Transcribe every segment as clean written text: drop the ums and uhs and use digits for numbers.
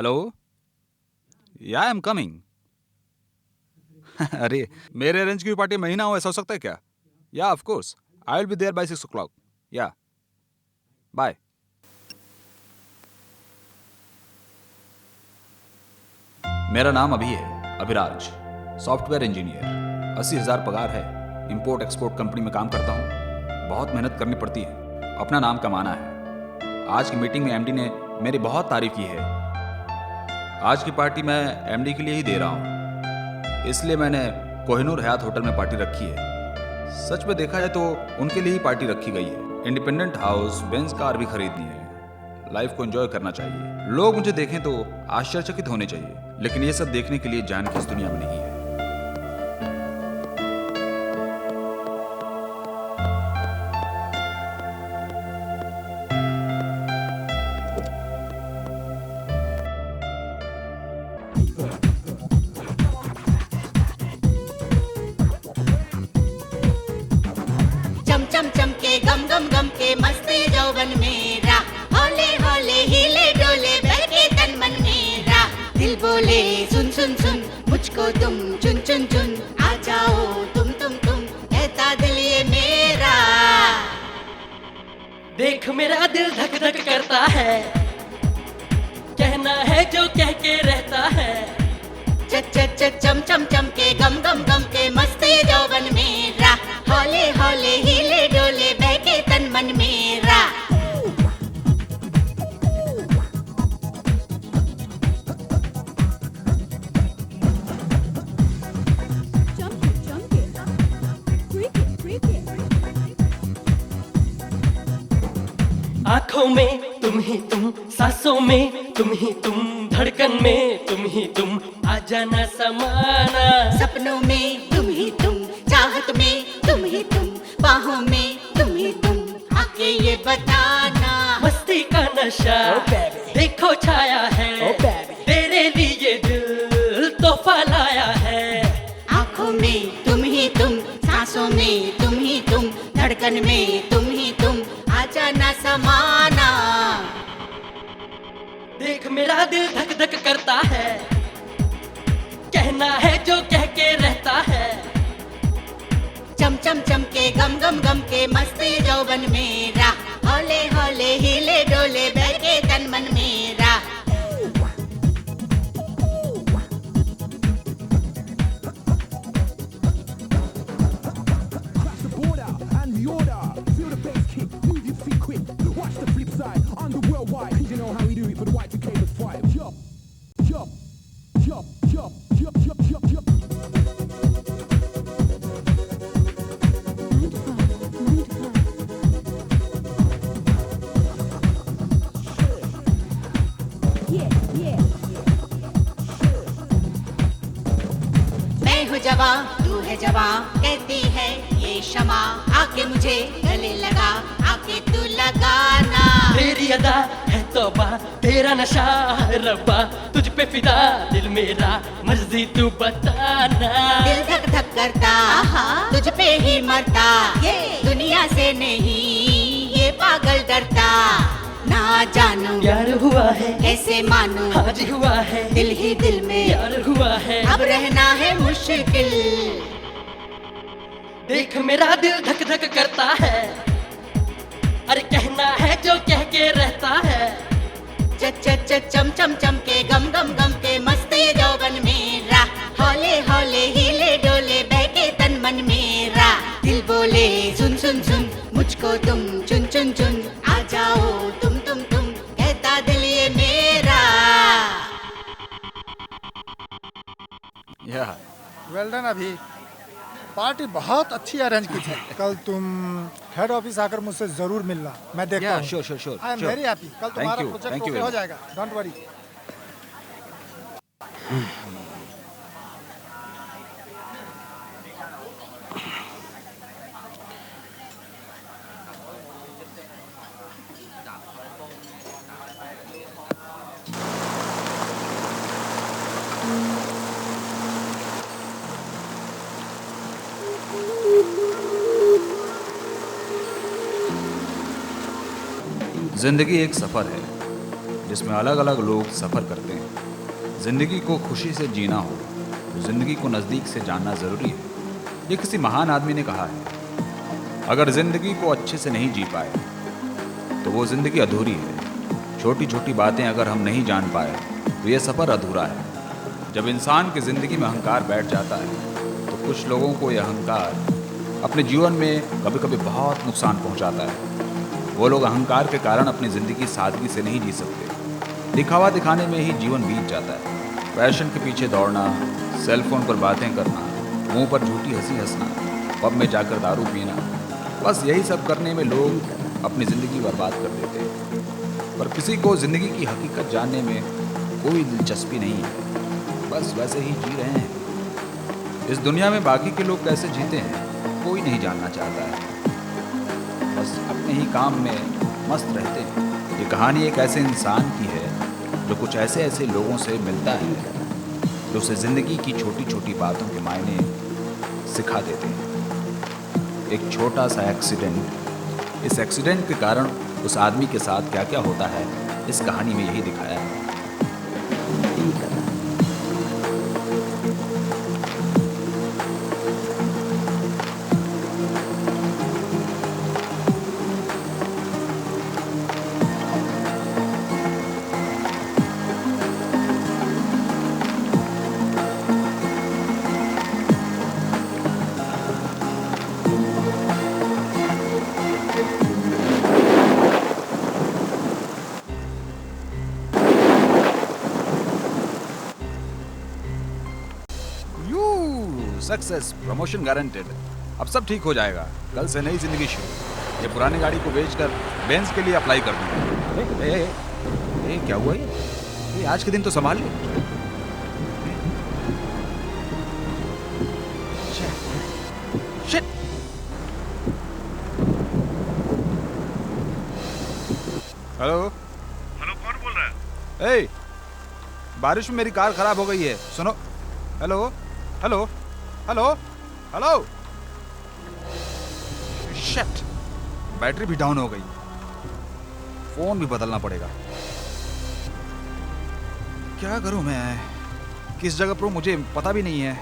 Hello, या I am coming. अरे, मेरे अरेंज की पार्टी महीना हो, ऐसा हो सकता है क्या? Yeah of course, I will be there by 6 o'clock। या, बाय। मेरा नाम अभी है अभिराज, सॉफ्टवेयर इंजीनियर। 80,000 पगार है। इंपोर्ट एक्सपोर्ट कंपनी में काम करता हूँ। बहुत मेहनत करनी पड़ती है, अपना नाम कमाना है। आज की मीटिंग में एमडी ने मेरी बहुत तारीफ की है। आज की पार्टी मैं एमडी के लिए ही दे रहा हूँ, इसलिए मैंने कोहिनूर हयात होटल में पार्टी रखी है। सच में देखा जाए तो उनके लिए ही पार्टी रखी गई है। इंडिपेंडेंट हाउस, बेंज कार भी खरीदनी है। लाइफ को एंजॉय करना चाहिए। लोग मुझे देखें तो आश्चर्यचकित होने चाहिए, लेकिन ये सब देखने के लिए जान की इस दुनिया में नहीं है। चम चम चम के गम गम गम के मस्ती यौवन मेरा, हौले हौले हिले डोले बहके तन मन मेरा। दिल बोले सुन सुन सुन, मुझको तुम चुन चुन चुन, आ जाओ तुम कहता दिल ये मेरा। देख मेरा दिल धक धक करता है, कहना है जो कह के रहता है। चम चम चम के गम गम गम के मस्ती यौवन मेरा, हौले हौले हिले डोले बहके तन मन मेरा। आंखों में तुम ही तुम, सांसों में तुम ही तुम, धड़कन में तुम ही तुम, आ जाना समाना। सपनों में तुम ही तुम, चाहत में तुम ही तुम, बाहों में तुम ही तुम, आके ये बताना। मस्ती का नशा देखो छाया है, तेरे लिए दिल तोहफा लाया है। आँखों में तुम ही तुम, सांसों में तुम ही तुम, धड़कन में तुम ही तुम, आ जाना समाना। देख मेरा दिल धक धक करता है, कहना है जो कह के रहता है। चम चम चम के गम गम गम के मस्ती यौवन मेरा, हौले हौले हिले डोले बहके तन मन मेरा। मैं हूँ जवां, तू है जवां, कहती है ये शमा, आके मुझे गले लगा, आके तू लगाना। तेरी अदा है तौबा, तेरा नशा है रब्बा, तुझ पे फिदा दिल मेरा, मर्जी तू बताना। दिल धक धक करता, तुझ पे ही मरता, ये दुनिया से नहीं ये पागल डरता। ना जानू प्यार हुआ है, कैसे मानू, आज हुआ है, दिल ही दिल में प्यार हुआ है। अब रहना है मुश्किल। देख मेरा दिल धक धक करता है, अरे कहना है जो कह के रहता है। चम चम चम के गम गम गम के मस्ती यौवन मेरा, हौले हौले हिले डोले बहके तन मन मेरा। दिल बोले सुन सुन सुन, मुझको तुम चुन चुन चुन, आ जाओ तुम कहता दिल ये मेरा। या, वेल डन। अभी पार्टी बहुत अच्छी अरेंज की थी। कल तुम हेड ऑफिस आकर मुझसे जरूर मिलना, मैं देखता या, हूँ। Sure. I am very happy. कल तुम्हारा you, project thank you okay very हो much. जाएगा, डोंट वरी। जिंदगी एक सफर है जिसमें अलग अलग लोग सफ़र करते हैं। ज़िंदगी को खुशी से जीना हो तो ज़िंदगी को नज़दीक से जानना ज़रूरी है। ये किसी महान आदमी ने कहा है। अगर ज़िंदगी को अच्छे से नहीं जी पाए तो वो ज़िंदगी अधूरी है। छोटी छोटी बातें अगर हम नहीं जान पाए तो ये सफ़र अधूरा है। जब इंसान की ज़िंदगी में अहंकार बैठ जाता है तो कुछ लोगों को यह अहंकार अपने जीवन में कभी कभी बहुत नुकसान पहुंचाता है। वो लोग अहंकार के कारण अपनी ज़िंदगी सादगी से नहीं जी सकते। दिखावा दिखाने में ही जीवन बीत जाता है। फैशन के पीछे दौड़ना, सेल फोन पर बातें करना, मुंह पर झूठी हंसी हंसना, पब में जाकर दारू पीना, बस यही सब करने में लोग अपनी ज़िंदगी बर्बाद कर देते हैं। पर किसी को ज़िंदगी की हकीकत जानने में कोई दिलचस्पी नहीं है। बस वैसे ही जी रहे हैं। इस दुनिया में बाकी के लोग कैसे जीते हैं कोई नहीं जानना चाहता है। बस अपने ही काम में मस्त रहते हैं। ये कहानी एक ऐसे इंसान की है जो कुछ ऐसे ऐसे लोगों से मिलता है जो उसे ज़िंदगी की छोटी छोटी बातों के मायने सिखा देते हैं। एक छोटा सा एक्सीडेंट, इस एक्सीडेंट के कारण उस आदमी के साथ क्या क्या होता है इस कहानी में यही दिखाया है। Success, promotion guaranteed. अब सब ठीक हो जाएगा। कल से नई जिंदगी शुरू। ये पुरानी गाड़ी को बेचकर बेंज के लिए अप्लाई कर दूंगा। ए, क्या हुआ ये आज के दिन तो संभाल ले। शिट। हेलो हेलो, कौन बोल रहा है? ए, बारिश में मेरी कार खराब हो गई है, सुनो। Hello hello hello hello. Shit, battery भी डाउन हो गई। फोन भी बदलना पड़ेगा। क्या करूं मैं? किस जगह पर हूं मुझे पता भी नहीं है।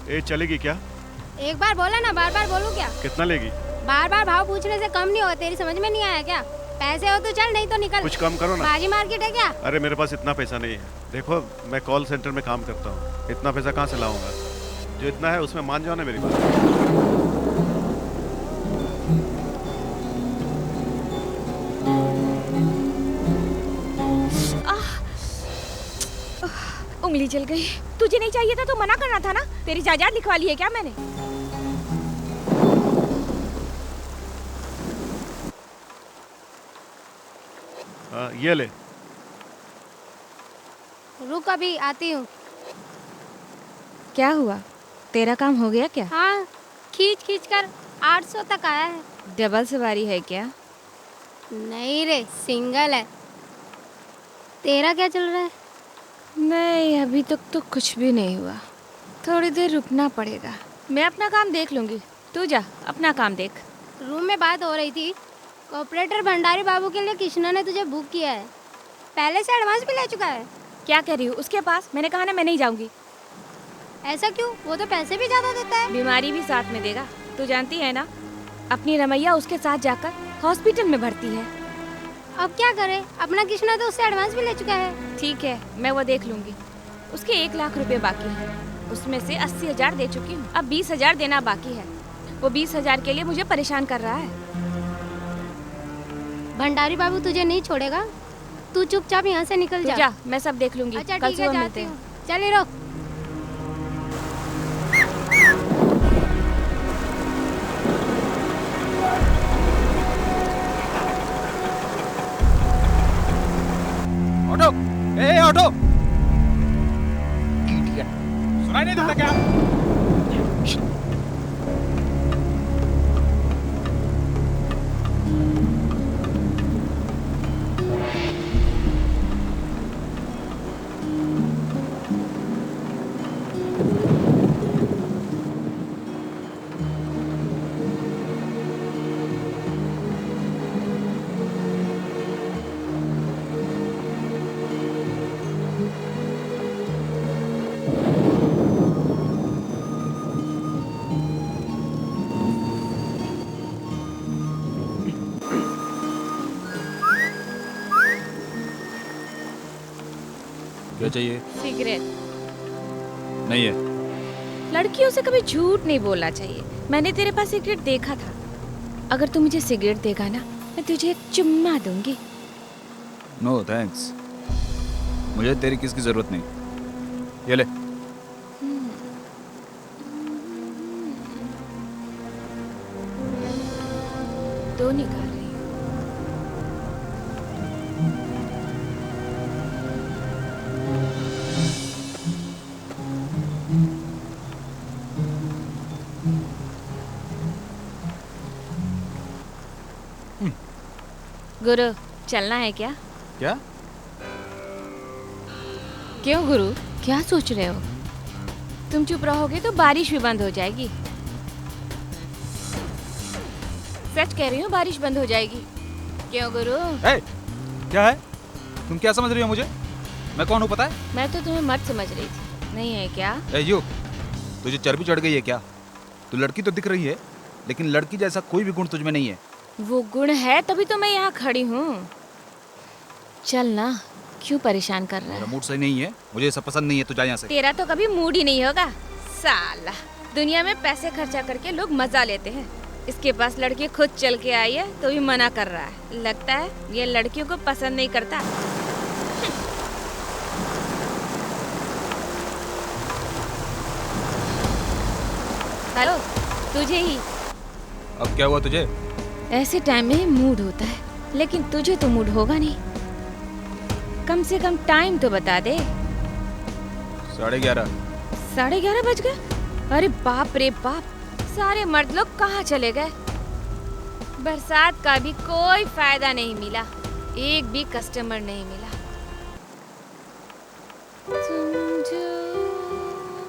ए, चलेगी क्या? एक बार बोला ना, बार बार बोलूं क्या? कितना लेगी? बार बार भाव पूछने से कम नहीं होगा। तेरी समझ में नहीं आया क्या? पैसे हो तो चल, नहीं तो निकल। कुछ कम करो ना। बाजी मार्केट है क्या? अरे मेरे पास इतना पैसा नहीं है। देखो, मैं कॉल सेंटर में काम करता हूँ। इतना पैसा कहाँ से लाऊंगा? जो इतना है उसमें मान जाओ ना मेरी बात। उंगली जल गई। तुझे नहीं चाहिए था तो मना करना था ना। तेरी जायदाद लिखवा ली है क्या मैंने? ये ले। रुक, अभी आती हूँ। क्या हुआ? तेरा काम हो गया क्या? हाँ, खींच खींच कर 800 तक आया है। डबल सवारी है क्या? नहीं रे, सिंगल है। तेरा क्या चल रहा है? नहीं, अभी तक तो कुछ भी नहीं हुआ। थोड़ी देर रुकना पड़ेगा। मैं अपना काम देख लूंगी, तू जा अपना काम देख। रूम में बात हो रही थी। ऑपरेटर भंडारी बाबू के लिए कृष्णा ने तुझे बुक किया है। पहले से एडवांस भी ले चुका है। क्या कह रही हूँ उसके पास? मैंने कहा ना मैं नहीं जाऊंगी। ऐसा क्यों? वो तो पैसे भी ज्यादा देता है। बीमारी भी साथ में देगा। तू जानती है ना, अपनी रमैया उसके साथ जाकर हॉस्पिटल में भर्ती है। अब क्या करे? अपना कृष्णा तो उससे एडवांस भी ले चुका है। ठीक है, मैं वो देख लूंगी। उसके 1 लाख रुपए बाकी हैं। उसमें से 80,000 दे चुकी हूँ। अब 20,000 देना बाकी है। वो 20,000 के लिए मुझे परेशान कर रहा है। भंडारी बाबू तुझे नहीं छोड़ेगा। तू चुपचाप यहाँ से निकल तू जा। जा, मैं सब देख लूंगी। अच्छा कल ठीक है, सुबह जाती मिलते हैं। हूँ। चलिए रुक। ऑटो, ए ऑटो। इडियट, सुनाई नहीं देता क्या? क्या चाहिए? सिगरेट। नहीं है। लड़कियों से कभी झूठ नहीं बोलना चाहिए। मैंने तेरे पास सिगरेट देखा था। अगर तू मुझे सिगरेट देगा ना, मैं तुझे एक चुम्मा दूंगी। नो थैंक्स, मुझे तेरी किस की जरूरत नहीं। ये ले। दो निकाल रही हूँ। गुरु, चलना है क्या? क्या? क्यों गुरु, क्या सोच रहे हो? तुम चुप रहोगे तो बारिश भी बंद हो जाएगी। सच कह रही हूँ, बारिश बंद हो जाएगी। क्यों गुरु? ए, क्या है? तुम क्या समझ रही हो मुझे? मैं कौन हूँ पता है? मैं तो तुम्हें मत समझ रही थी। नहीं है क्या? ए यू, तुझे चर्बी चढ़ गई है क्या? तू लड़की तो दिख रही है, लेकिन लड़की जैसा कोई भी गुण तुझ में नहीं है। वो गुण है तभी तो मैं यहाँ खड़ी हूँ। चल ना, क्यों परेशान कर रहा मेरा है? मूड सही नहीं है, मुझे ये सब पसंद नहीं है, तू जा यहाँ से। तेरा तो कभी मूड ही नहीं होगा साला। दुनिया में पैसे खर्चा करके लोग मजा लेते हैं। इसके पास लड़की खुद चल के आई है तो भी मना कर रहा है। लगता है ये लड़कियों को पसंद नहीं करता। हेलो, तुझे ही। अब क्या हुआ तुझे? ऐसे टाइम में मूड होता है, लेकिन तुझे तो मूड होगा नहीं। कम से कम टाइम तो बता दे। 11:30। 11:30 बज गए? अरे बाप रे बाप, सारे मर्द लोग कहाँ चले गए? बरसात का भी कोई फायदा नहीं मिला, एक भी कस्टमर नहीं मिला। तुम जो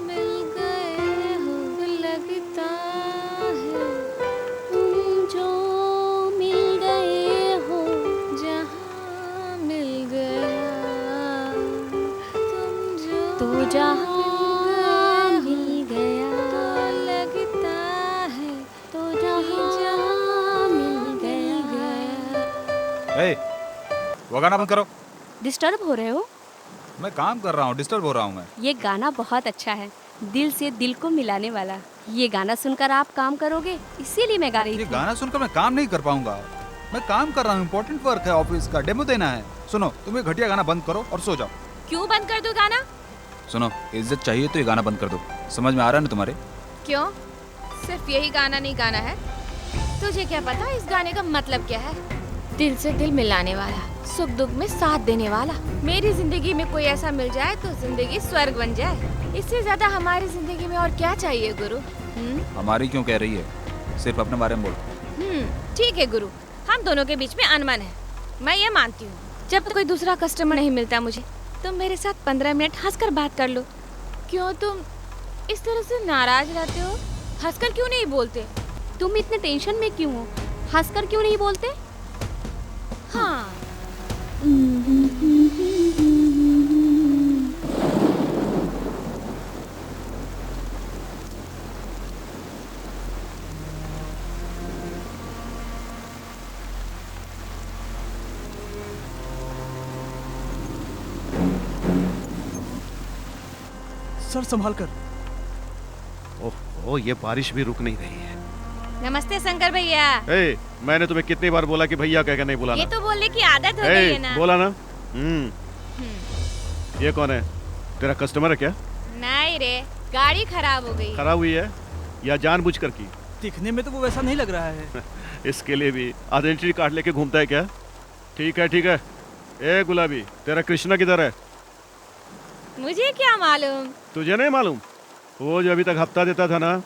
मिल गए हो लगता है, तुम जो मिल गए हो जहाँ मिल गया, तुम जो तो जहाँ मिल गया लगता है, तो जहाँ मिल गया। ए, वो गाना बंद करो। डिस्टर्ब हो रहे हो? मैं काम कर रहा हूँ, डिस्टर्ब हो रहा हूँ मैं। ये गाना बहुत अच्छा है, दिल से दिल को मिलाने वाला। ये गाना सुनकर आप काम करोगे, इसीलिए मैं गा रही ये थी। गाना सुनकर मैं काम नहीं कर पाऊंगा। मैं काम कर रहा हूँ, इम्पोर्टेंट वर्क है, ऑफिस का डेमो देना है। सुनो, तुम ये घटिया गाना बंद करो और सो जाओ। क्यों बंद कर दूं गाना? सुनो, इज्जत चाहिए तो ये गाना बंद कर दो। समझ में आ रहा है ना तुम्हारे? क्यों? सिर्फ यही गाना नहीं गाना है? तुझे क्या पता इस गाने का मतलब क्या है? दिल से दिल मिलाने वाला, सुख दुख में साथ देने वाला। मेरी जिंदगी में कोई ऐसा मिल जाए तो जिंदगी स्वर्ग बन जाए। इससे ज्यादा हमारी जिंदगी में और क्या चाहिए गुरु? हमारी क्यों कह रही है? सिर्फ अपने बारे में बोल। ठीक है गुरु, हम दोनों के बीच में अनबन है, मैं ये मानती हूँ। जब कोई दूसरा कस्टमर नहीं मिलता मुझे, तुम मेरे साथ 15 मिनट हंसकर बात कर लो। क्यों तुम इस तरह से नाराज रहते हो? हंसकर क्यों नहीं बोलते? तुम इतने टेंशन में क्यों हो? हंसकर क्यों नहीं बोलते? हाँ। सर संभाल कर। ओह, ये बारिश भी रुक नहीं रही है। नमस्ते शंकर भैया। ए, मैंने तुम्हें कितनी बार बोला कि भैया कह के नहीं बुलाना? ये तो बोलने की आदत हो गई है ना। बोला ना। ये कौन है? तेरा कस्टमर है क्या? नहीं रे, गाड़ी खराब हो गई। खराब हुई है या जानबूझकर की? दिखने में तो वो वैसा नहीं लग रहा है। इसके लिए भी आइडेंटिटी कार्ड लेके घूमता है क्या? ठीक है ठीक है। ए गुलाबी, तेरा कृष्णा किधर है? मुझे क्या मालूम? तुझे नहीं मालूम? वो जो अभी तक हफ्ता देता था ना,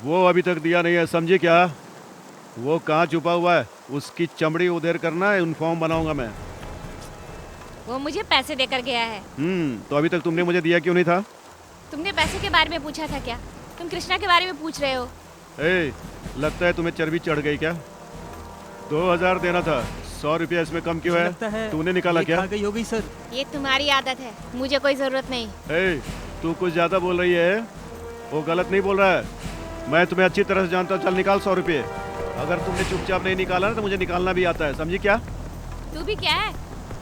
वो अभी तक दिया नहीं है, समझी क्या? वो कहाँ छुपा हुआ है? उसकी चमड़ी उधेर करना है, यूनिफॉर्म बनाऊंगा मैं। वो मुझे पैसे देकर गया है। तो अभी तक तुमने मुझे दिया क्यों नहीं था? तुमने पैसे के बारे में पूछा था क्या? तुम कृष्णा के बारे में पूछ रहे हो? ए, लगता है तुम्हें चर्बी चढ़ गई क्या? 2000 देना था, 100 रुपया इसमें कम क्यों है? तूने निकाला क्या? गई होगी सर। ये तुम्हारी आदत है, मुझे कोई जरूरत नहीं। ए, तू कुछ ज्यादा बोल रही है। वो गलत नहीं बोल रहा है, मैं तुम्हें अच्छी तरह से जानता हूँ। चल निकाल 100 रुपये। अगर तुमने चुपचाप नहीं निकाला ना तो मुझे निकालना भी आता है, समझी क्या? तू भी क्या है,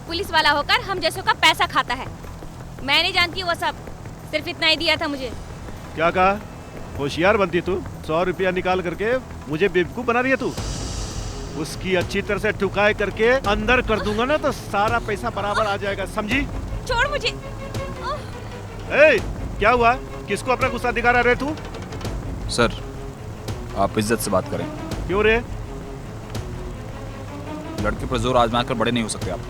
पुलिस वाला होकर हम जैसों का पैसा खाता है? मैं नहीं जानती वो सब, सिर्फ इतना ही दिया था मुझे। क्या कहा? होशियार बनती तू, 100 रुपया निकाल करके मुझे बेवकूफ बना रही है तू। उसकी अच्छी तरह से ठुकाई करके अंदर कर दूंगा ना तो सारा पैसा बराबर आ जाएगा, समझी? छोड़ मुझे। ए, क्या हुआ? किसको अपना गुस्सा दिखा रहा है तू? सर, आप इज्जत से बात करें। क्यों रे? लड़के पर जोर आजमा कर बड़े नहीं हो सकते आप।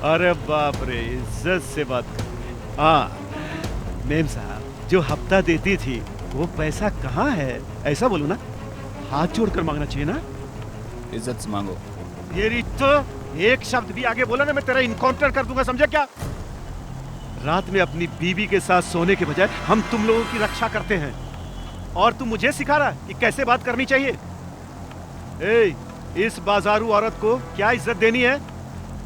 अरे बाप रे, इज्जत से बात कर। हाँ मेम साहब, जो हफ्ता देती थी वो पैसा कहाँ है? ऐसा बोलो ना, हाथ जोड़कर मांगना चाहिए ना। इज्जत से मांगो। ये तो एक शब्द भी आगे बोला ना मैं तेरा इनकाउंटर कर दूंगा, समझे क्या? रात में अपनी बीवी के साथ सोने के बजाय हम तुम लोगों की रक्षा करते हैं और तू मुझे सिखा रहा कि कैसे बात करनी चाहिए। ए, इस बाजारू औरत को क्या इज्जत देनी है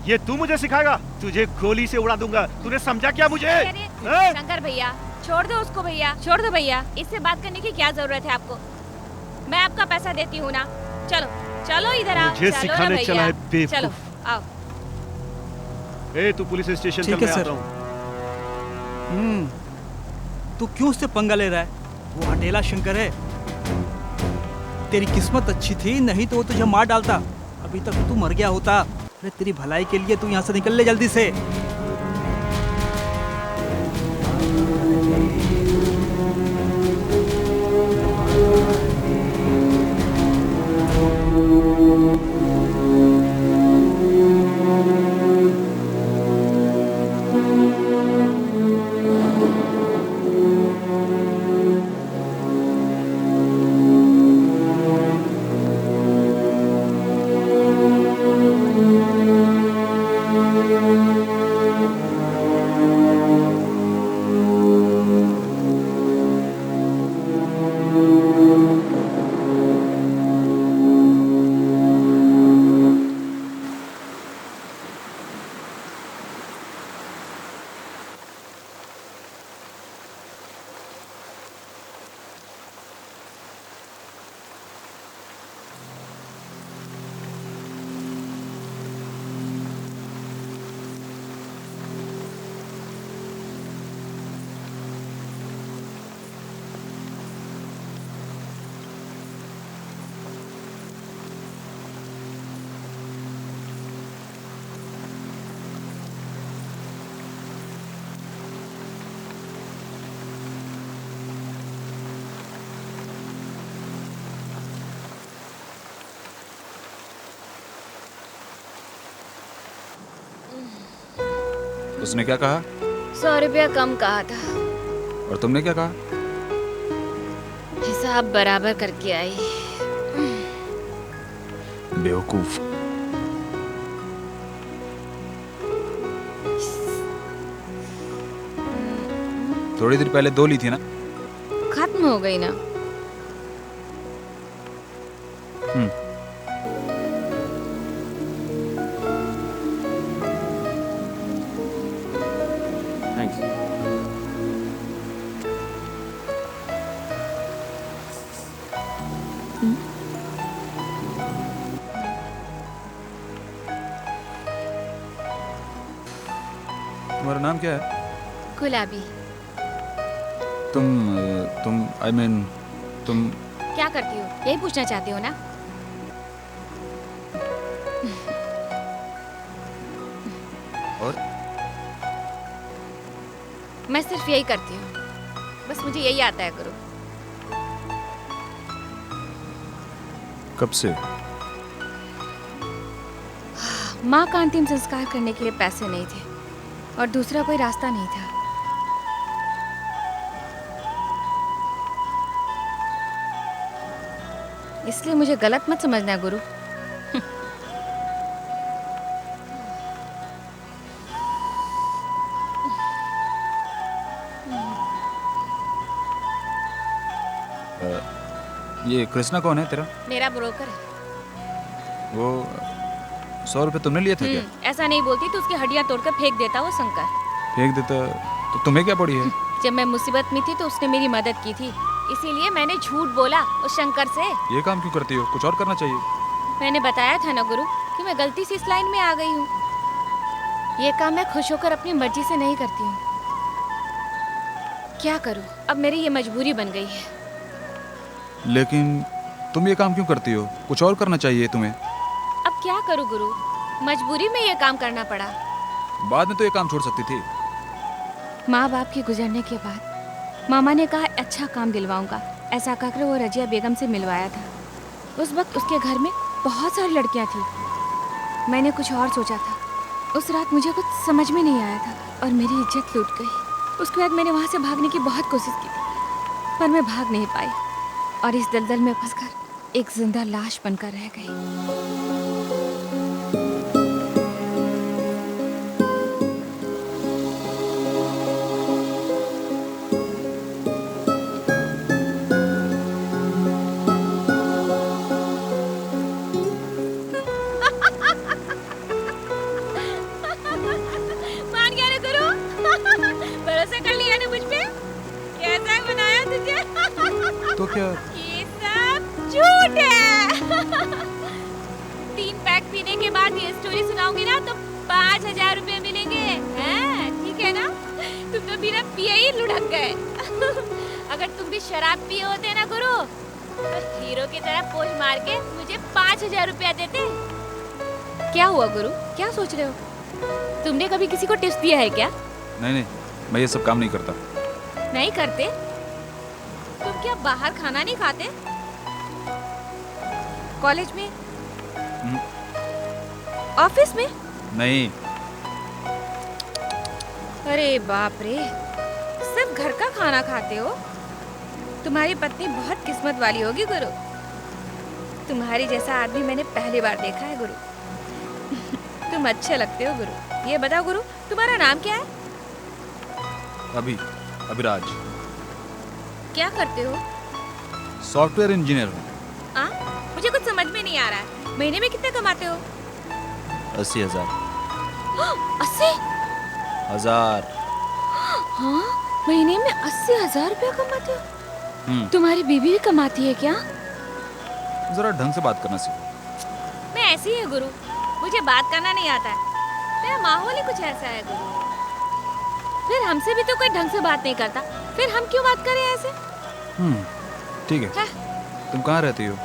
ये तू मुझे सिखाएगा? तुझे गोली से उड़ा दूंगा, तूने समझा क्या मुझे? शंकर भैया छोड़ दो उसको, भैया छोड़ दो भैया, इससे बात करने की क्या जरूरत है आपको? मैं आपका पैसा देती हूँ ना। चलो चलो इधर आओ। मुझे सिखाने चला है बेवकूफ। चलो आओ। ए, तू पुलिस स्टेशन चल, मैं आता हूँ। तू क्यों उससे पंगा ले रहा है? वो हटेला शंकर है। तेरी किस्मत अच्छी थी, नहीं तो वो तुझे मार डालता। अभी तक तू मर गया होता। अरे तेरी भलाई के लिए तू यहाँ से निकल ले जल्दी से। उसने क्या कहा? 100 रुपया कम कहा था। और तुमने क्या कहा? हिसाब बराबर करके आई। बेवकूफ। थोड़ी देर पहले 2 ली थी ना? खत्म हो गई ना। तुम्हारा नाम क्या है? गुलाबी। तुम आई मीन तुम क्या करती हो, यही पूछना चाहती हो ना? और मैं सिर्फ यही करती हूँ, बस मुझे यही आता है गुरु। कब से? माँ का अंतिम संस्कार करने के लिए पैसे नहीं थे और दूसरा कोई रास्ता नहीं था। इसलिए मुझे गलत मत समझना गुरु। ये कृष्णा कौन है तेरा? मेरा ब्रोकर है। वो 100 रुपए तुमने लिए थे क्या? ऐसा नहीं बोलती तो उसकी हड्डियां तोड़कर फेंक देता वो शंकर। फेंक देता तो तुम्हें क्या पड़ी है? जब मैं मुसीबत में थी तो उसने मेरी मदद की थी, इसीलिए मैंने झूठ बोला उस शंकर से। ये काम क्यों करती हो? कुछ और करना चाहिए। मैंने बताया था ना गुरु कि मैं गलती से इस लाइन में आ गई हूँ। ये काम मैं खुश होकर अपनी मर्जी से नहीं करती हूँ। क्या करूं, अब मेरी ये मजबूरी बन गई है। लेकिन तुम ये काम क्यों करती हो? कुछ और करना चाहिए तुम्हें। अब क्या करूं गुरु, मजबूरी में ये काम करना पड़ा। बाद में तो ये काम छोड़ सकती थी। माँ बाप के गुजरने के बाद मामा ने कहा अच्छा काम दिलवाऊंगा। ऐसा कहकर वो रजिया बेगम से मिलवाया था। उस वक्त उसके घर में बहुत सारी लड़कियां थी। मैंने कुछ और सोचा था। उस रात मुझे कुछ समझ में नहीं आया था और मेरी इज्जत लूट गई। उसके बाद मैंने वहाँ से भागने की बहुत कोशिश की थी, पर मैं भाग नहीं पाई और इस दलदल में फंसकर एक जिंदा लाश बनकर रह गई। तो क्या ये सब झूठ है। 3 पैक पीने के बाद ये स्टोरी सुनाऊंगी ना तो 5000 रुपए मिलेंगे। हैं? ठीक है ना? तुम तो बिना पिए ही लुढ़क गए। अगर तुम भी शराब पिए होते ना गुरु तो हीरो की तरह पोज मार के मुझे 5000 रुपया देते। क्या हुआ गुरु, क्या सोच रहे हो? तुमने कभी किसी को टिप्स दिया है क्या? नहीं, मैं ये सब काम नहीं करता। नहीं करते? तुम क्या बाहर खाना नहीं खाते? कॉलेज में? ऑफिस में? नहीं। अरे बाप रे, सब घर का खाना खाते हो। तुम्हारी पत्नी बहुत किस्मत वाली होगी गुरु। तुम्हारी जैसा आदमी मैंने पहली बार देखा है गुरु। तुम अच्छे लगते हो गुरु। ये बताओ गुरु, तुम्हारा नाम क्या है? अभिराज। क्या करते हो? सॉफ्टवेयर इंजीनियर हूँ। मुझे कुछ समझ में नहीं आ रहा है। महीने में कितने कमाते हो? 80,000। 80,000? हाँ, महीने में 80,000 रुपया कमाते हो? तुम्हारी बीवी भी कमाती है क्या? जरा ढंग से बात करना सीखो। मैं ऐसी ही है गुरु, मुझे बात करना नहीं आता है। मेरा माहौल ही कुछ ऐसा है गुरु। फिर हमसे भी तो कोई ढंग से बात नहीं करता, फिर हम क्यों बात करें ऐसे? ठीक है। तुम कहाँ रहती हो?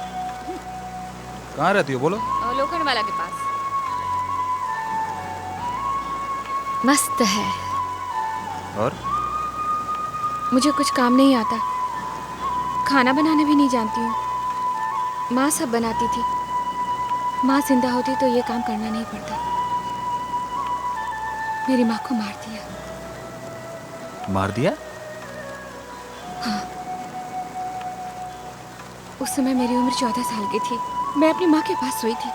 कहाँ रहती हो बोलो? लोखंड वाला के पास। मस्त है। और? मुझे कुछ काम नहीं आता, खाना बनाना भी नहीं जानती हूँ। माँ सब बनाती थी। माँ जिंदा होती तो ये काम करना नहीं पड़ता। मेरी माँ को मार दिया। मार दिया? हाँ। उस समय मेरी उम्र 14 साल की थी। मैं अपनी माँ के पास सोई थी।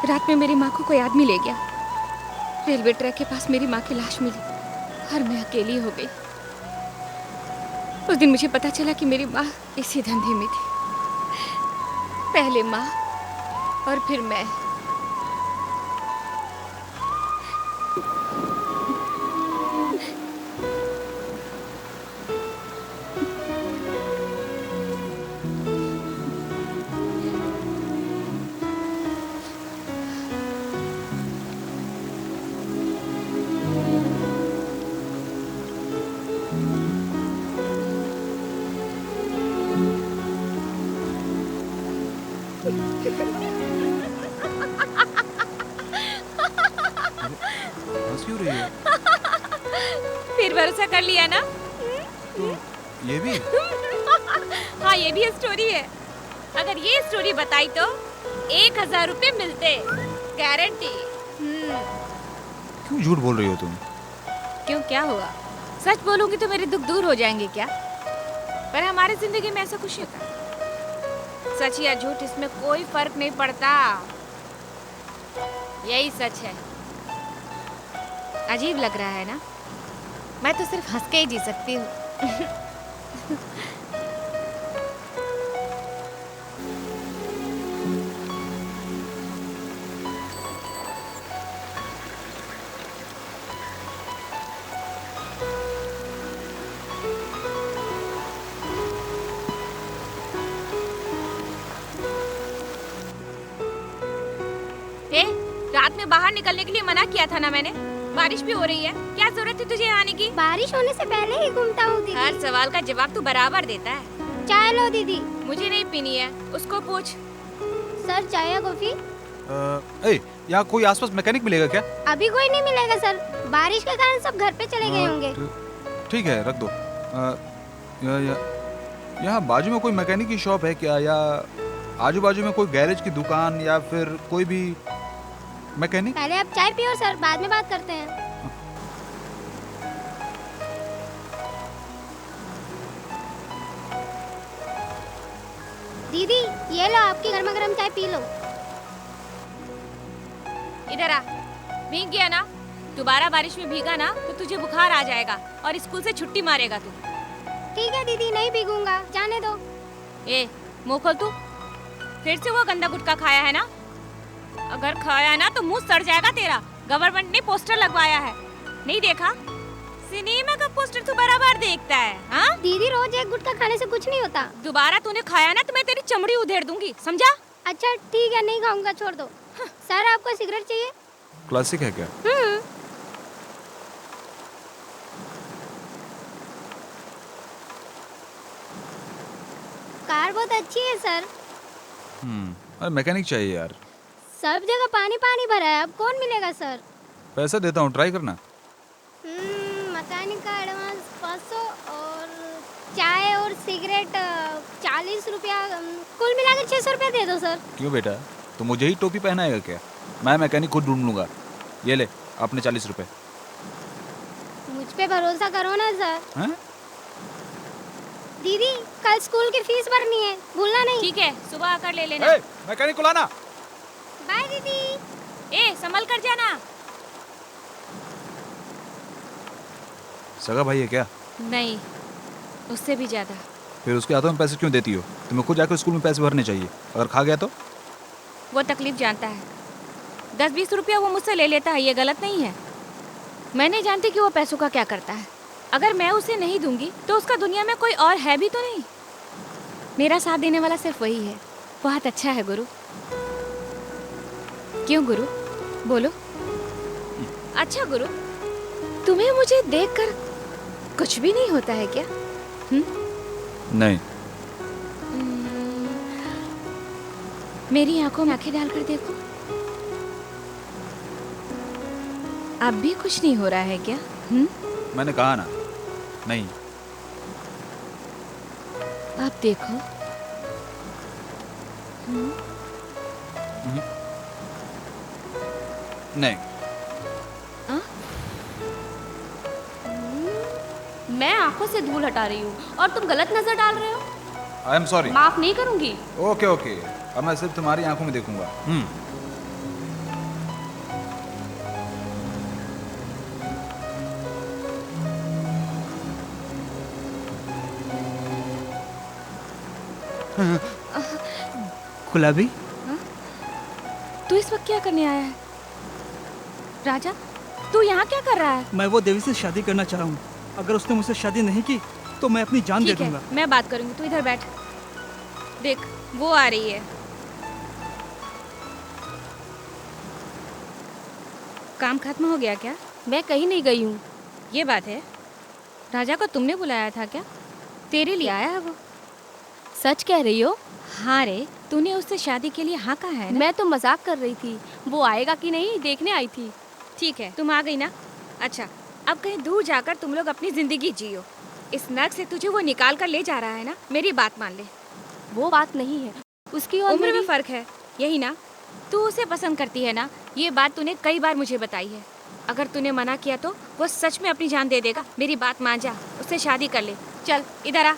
रात में मेरी माँ को कोई आदमी ले गया। रेलवे ट्रैक के पास मेरी माँ की लाश मिली और मैं अकेली हो गई। उस दिन मुझे पता चला कि मेरी माँ इसी धंधे में थी। पहले माँ और फिर मैं। क्यों रही हो? फिर भरोसा कर लिया ना? तो ये भी? हाँ, ये भी स्टोरी है। अगर ये स्टोरी बताई तो 1000 रुपए मिलते, गारंटी। क्यों झूठ बोल रही हो तुम? क्यों, क्या हुआ? सच बोलूंगी तो मेरे दुख दूर हो जाएंगे क्या? पर हमारी जिंदगी में ऐसा कुछ नहीं होता। सच या झूठ इसमें कोई फर्क नहीं पड़ता। यही सच है। अजीब लग रहा है ना? मैं तो सिर्फ हंस के ही जी सकती हूँ। रात में बाहर निकलने के लिए मना किया था ना मैंने? बारिश भी हो रही है, क्या जरूरत थी तुझे आने की? बारिश होने से पहले ही घूमता हूँ दीदी। हर सवाल का जवाब तू बराबर देता है। चाय लो दीदी। मुझे नहीं पीनी है, उसको पूछ। सर चाय या कॉफी? यहाँ कोई आसपास मैकेनिक मिलेगा क्या? अभी कोई नहीं मिलेगा सर, बारिश के कारण सब घर पे चले गए होंगे। ठीक है, रख दो। यहाँ बाजू में कोई मैकेनिक की शॉप है क्या, या आजू बाजू में कोई गैरेज की दुकान, या फिर कोई भी मैकेनिक? पहले आप चाय पियो सर, बाद में बात करते हैं। दीदी ये लो, आपकी गर्मा गर्म चाय पी लो। इधर आ। भीग गया ना, दोबारा बारिश में भीगा ना तो तुझे बुखार आ जाएगा और स्कूल से छुट्टी मारेगा तू। ठीक है दीदी, नहीं भीगूंगा, जाने दो। ए, मुंह खोल तू। फिर से वो गंदा गुटखा खाया है ना? अगर खाया ना तो मुंह सड़ जाएगा तेरा। गवर्नमेंट ने पोस्टर लगवाया है, नहीं देखा? सिनेमा का पोस्टर तू बराबर देखता है। हाँ दीदी, रोज एक गुटखा खाने से कुछ नहीं होता। दोबारा तूने खाया ना तो मैं तेरी चमड़ी उधेड़ दूंगी, समझा? अच्छा ठीक है, नहीं खाऊंगा, छोड़ दो। सर आपको सिगरेट चाहिए? क्लासिक है क्या? कार बहुत अच्छी है सर। अरे मैकेनिक चाहिए यार। सब जगह पानी पानी भरा है, अब कौन मिलेगा सर? पैसा देता हूँ, ट्राई करना। मैकेनिक का एडवांस 500 और चाय और सिगरेट 40 रुपया, कुल मिला के 600 रुपया दे दो सर। क्यों बेटा, तो मुझे ही टोपी पहनाएगा क्या? मैं मैकेनिक खुद ढूंढ लूंगा। ये ले अपने 40 रुपए। मुझ पे भरोसा करो ना सर। हैं? दीदी कल स्कूल की फीस भरनी है, भूलना नहीं। ठीक है, सुबह आकर ले लेना। मैकेनिक को लाना। बाय दीदी। ए, संभल कर जाना। सगा भाई है क्या? नहीं, उससे भी ज्यादा। फिर उसके हाथों में पैसे क्यों देती हो? तुम्हें खुद जाकर स्कूल में पैसे भरने चाहिए। अगर खा गया तो? वो तकलीफ जानता है। 10-20 रुपया वो मुझसे ले लेता है, ये गलत नहीं है। मैं नहीं जानती कि वो पैसों का क्या करता है। अगर मैं उसे नहीं दूंगी तो उसका दुनिया में कोई और है भी तो नहीं। मेरा साथ देने वाला सिर्फ वही है। बहुत अच्छा है गुरु। क्यों गुरु, बोलो। अच्छा गुरु, तुम्हें मुझे देखकर कुछ भी नहीं होता है क्या? नहीं। मेरी आंखों में आंखें डालकर देखो। अब भी कुछ नहीं हो रहा है क्या? मैंने कहा ना, नहीं। अब देखो। नहीं। मैं आंखों से धूल हटा रही हूँ और तुम गलत नजर डाल रहे हो। I am sorry. माफ नहीं करूंगी। ओके ओके, अब मैं सिर्फ तुम्हारी आंखों में देखूंगा। गुलाबी, तू इस वक्त क्या करने आया है? राजा, तू यहाँ क्या कर रहा है? मैं वो देवी से शादी करना चाह रहा हूँ। अगर उसने मुझसे शादी नहीं की तो मैं अपनी जान दे ठीक है, दूंगा। मैं बात करूंगी, तू इधर बैठ। देख, वो आ रही है। काम खत्म हो गया क्या? मैं कहीं नहीं गई हूँ। ये बात है, राजा को तुमने बुलाया था क्या? तेरे लिए आया है वो। सच कह रही हो? हाँ रे, तूने उससे शादी के लिए हाँ कहा है ना? मैं तो मजाक कर रही थी। वो आएगा कि नहीं देखने आई थी। ठीक है, तुम आ गई ना। अच्छा, अब कहीं दूर जाकर तुम लोग अपनी जिंदगी जियो। इस नर्क से तुझे वो निकाल कर ले जा रहा है ना, मेरी बात मान ले। वो बात नहीं है, उसकी और उम्र मेरी... में फर्क है, यही ना? तू उसे पसंद करती है ना, ये बात तूने कई बार मुझे बताई है। अगर तूने मना किया तो वो सच में अपनी जान दे देगा। मेरी बात मान जा, उससे शादी कर ले। चल इधर आ।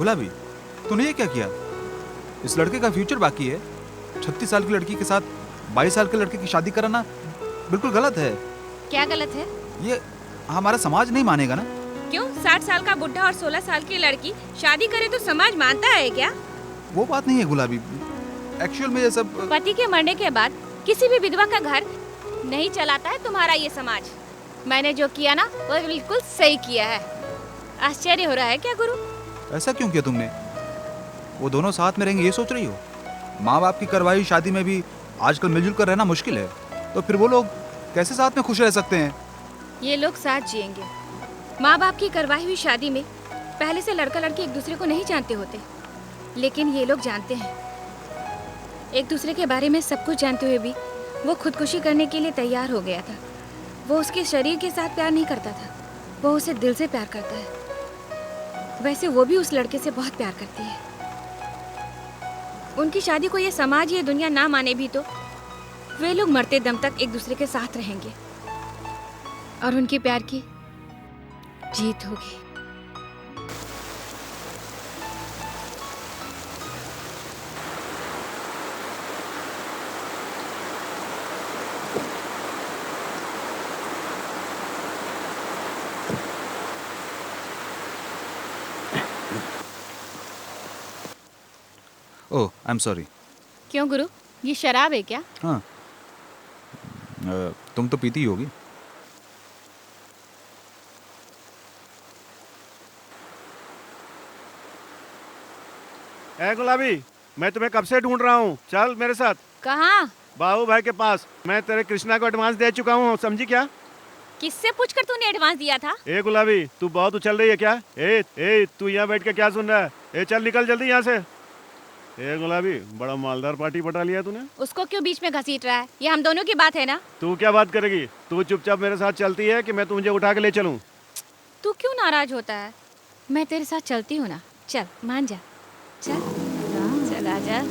गुलाबी, तूने ये क्या किया? इस लड़के का फ्यूचर बाकी है। 36 साल की लड़की के साथ 22 साल के लड़के की शादी कराना बिल्कुल गलत है। क्या गलत है? ये हमारा समाज नहीं मानेगा ना। क्यों? 60 साल का बुढ़ा और 16 साल की लड़की शादी करे तो समाज मानता है क्या? वो बात नहीं है गुलाबी, एक्चुअल में ये सब पति के मरने के बाद किसी भी विधवा का घर नहीं चलाता है तुम्हारा ये समाज। मैंने जो किया ना वो बिल्कुल सही किया है। आश्चर्य हो रहा है क्या गुरु? ऐसा क्यों किया तुमने? वो दोनों साथ में रहेंगे ये सोच रही हो? माँ बाप की करवाई शादी में भी आजकल मिलजुल कर रहना मुश्किल है, तो फिर वो लोग कैसे साथ में खुश रह सकते हैं? ये लोग साथ जिएंगे। माँ बाप की करवाई हुई शादी में पहले से लड़का लड़की एक दूसरे को नहीं जानते होते, लेकिन ये लोग जानते हैं। एक दूसरे के बारे में सब कुछ जानते हुए भी वो खुदकुशी करने के लिए तैयार हो गया था। वो उसके शरीर के साथ प्यार नहीं करता था, वो उसे दिल से प्यार करता है। वैसे वो भी उस लड़के से बहुत प्यार करती है। उनकी शादी को ये समाज ये दुनिया ना माने भी तो वे लोग मरते दम तक एक दूसरे के साथ रहेंगे और उनके प्यार की जीत होगी। ओह, आई एम सॉरी। क्यों गुरु, ये शराब है क्या? हाँ, तुम तो पीती ही होगी। ए गुलाबी, मैं तुम्हें कब से ढूंढ रहा हूँ, चल मेरे साथ। कहाँ? बाबू भाई के पास। मैं तेरे कृष्णा को एडवांस दे चुका हूँ, समझी क्या? किससे पूछकर तूने एडवांस दिया था? ए गुलाबी, तू बहुत उछल रही है क्या? ए तू यहाँ बैठ के क्या सुन रहा है? ए चल निकल जल्दी यहाँ से। ए गुलाबी, बड़ा मालदार पार्टी पटा लिया तूने। उसको क्यों बीच में घसीट रहा है? ये हम दोनों की बात है ना। तू क्या बात करेगी? तू चुपचाप मेरे साथ चलती है कि मैं तुझे उठा के ले चलूं? तू क्यों नाराज होता है? मैं तेरे साथ चलती हूँ ना। चल मान जा, चल चल आजा।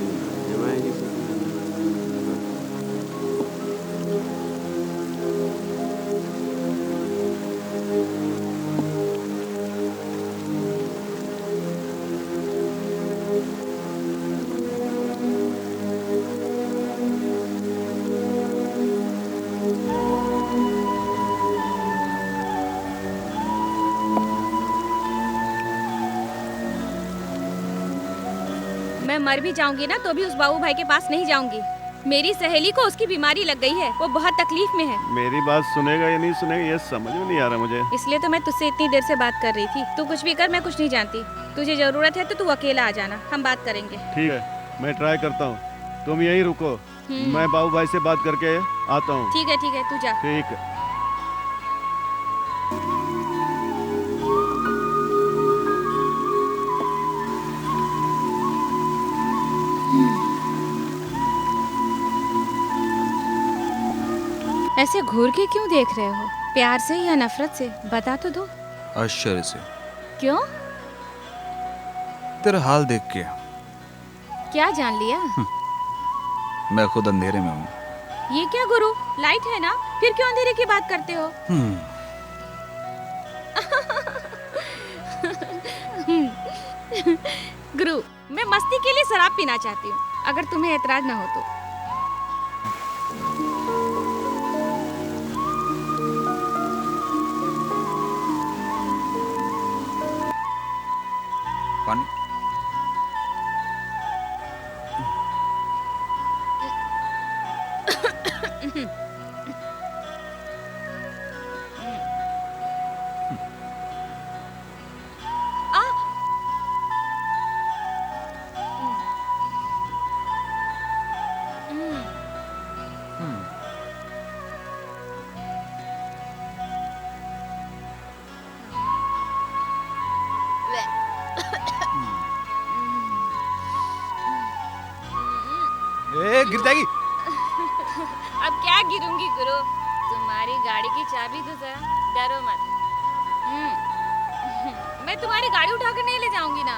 मैं मर भी जाऊंगी ना तो भी उस बाबू भाई के पास नहीं जाऊंगी। मेरी सहेली को उसकी बीमारी लग गई है, वो बहुत तकलीफ में है। मेरी बात सुनेगा या नहीं सुनेगा ये समझ में नहीं आ रहा मुझे। इसलिए तो मैं तुझसे इतनी देर से बात कर रही थी। तू कुछ भी कर, मैं कुछ नहीं जानती। तुझे जरूरत है तो तू अकेला आ जाना, हम बात करेंगे। ठीक है, मैं ट्राई करता हूँ, तुम यहीं रुको, मैं बाबू भाई से बात करके आता हूँ। ठीक है तू जा। ठीक है। ऐसे घूर के क्यों देख रहे हो? प्यार से या नफरत से? बता तो दो। आश्चर्य से। क्यों? तेरा हाल देख के। क्या जान लिया? मैं खुद अंधेरे में हूँ। ये क्या गुरु, लाइट है ना, फिर क्यों अंधेरे की बात करते हो? गुरु, मैं मस्ती के लिए शराब पीना चाहती हूँ, अगर तुम्हें एतराज ना हो तो। पानी। गिर जाएगी। अब क्या गिरूंगी गुरु, तुम्हारी गाड़ी की चाबी तो जरा, डरो मत। मैं तुम्हारी गाड़ी उठाकर नहीं ले जाऊंगी ना।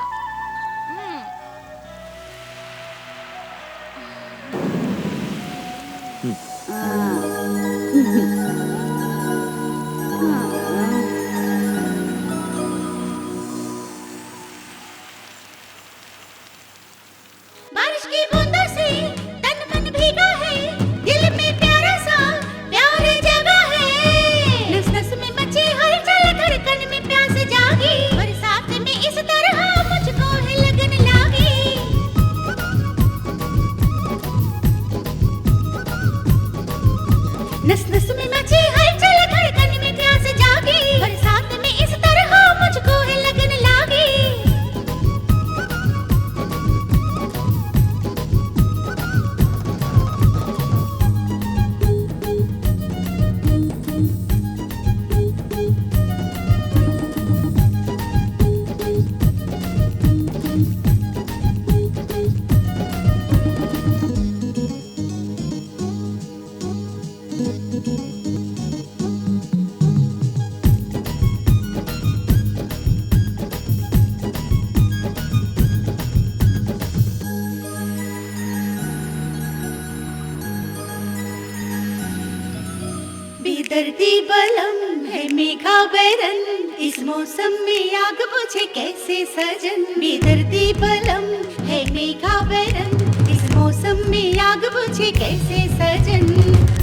बेदर्दी बलम है मेघा बैरन, इस मौसम में आग बुझे कैसे सजन। बेदर्दी बलम है मेघा बैरन, इस मौसम में आग बुझे कैसे सजन।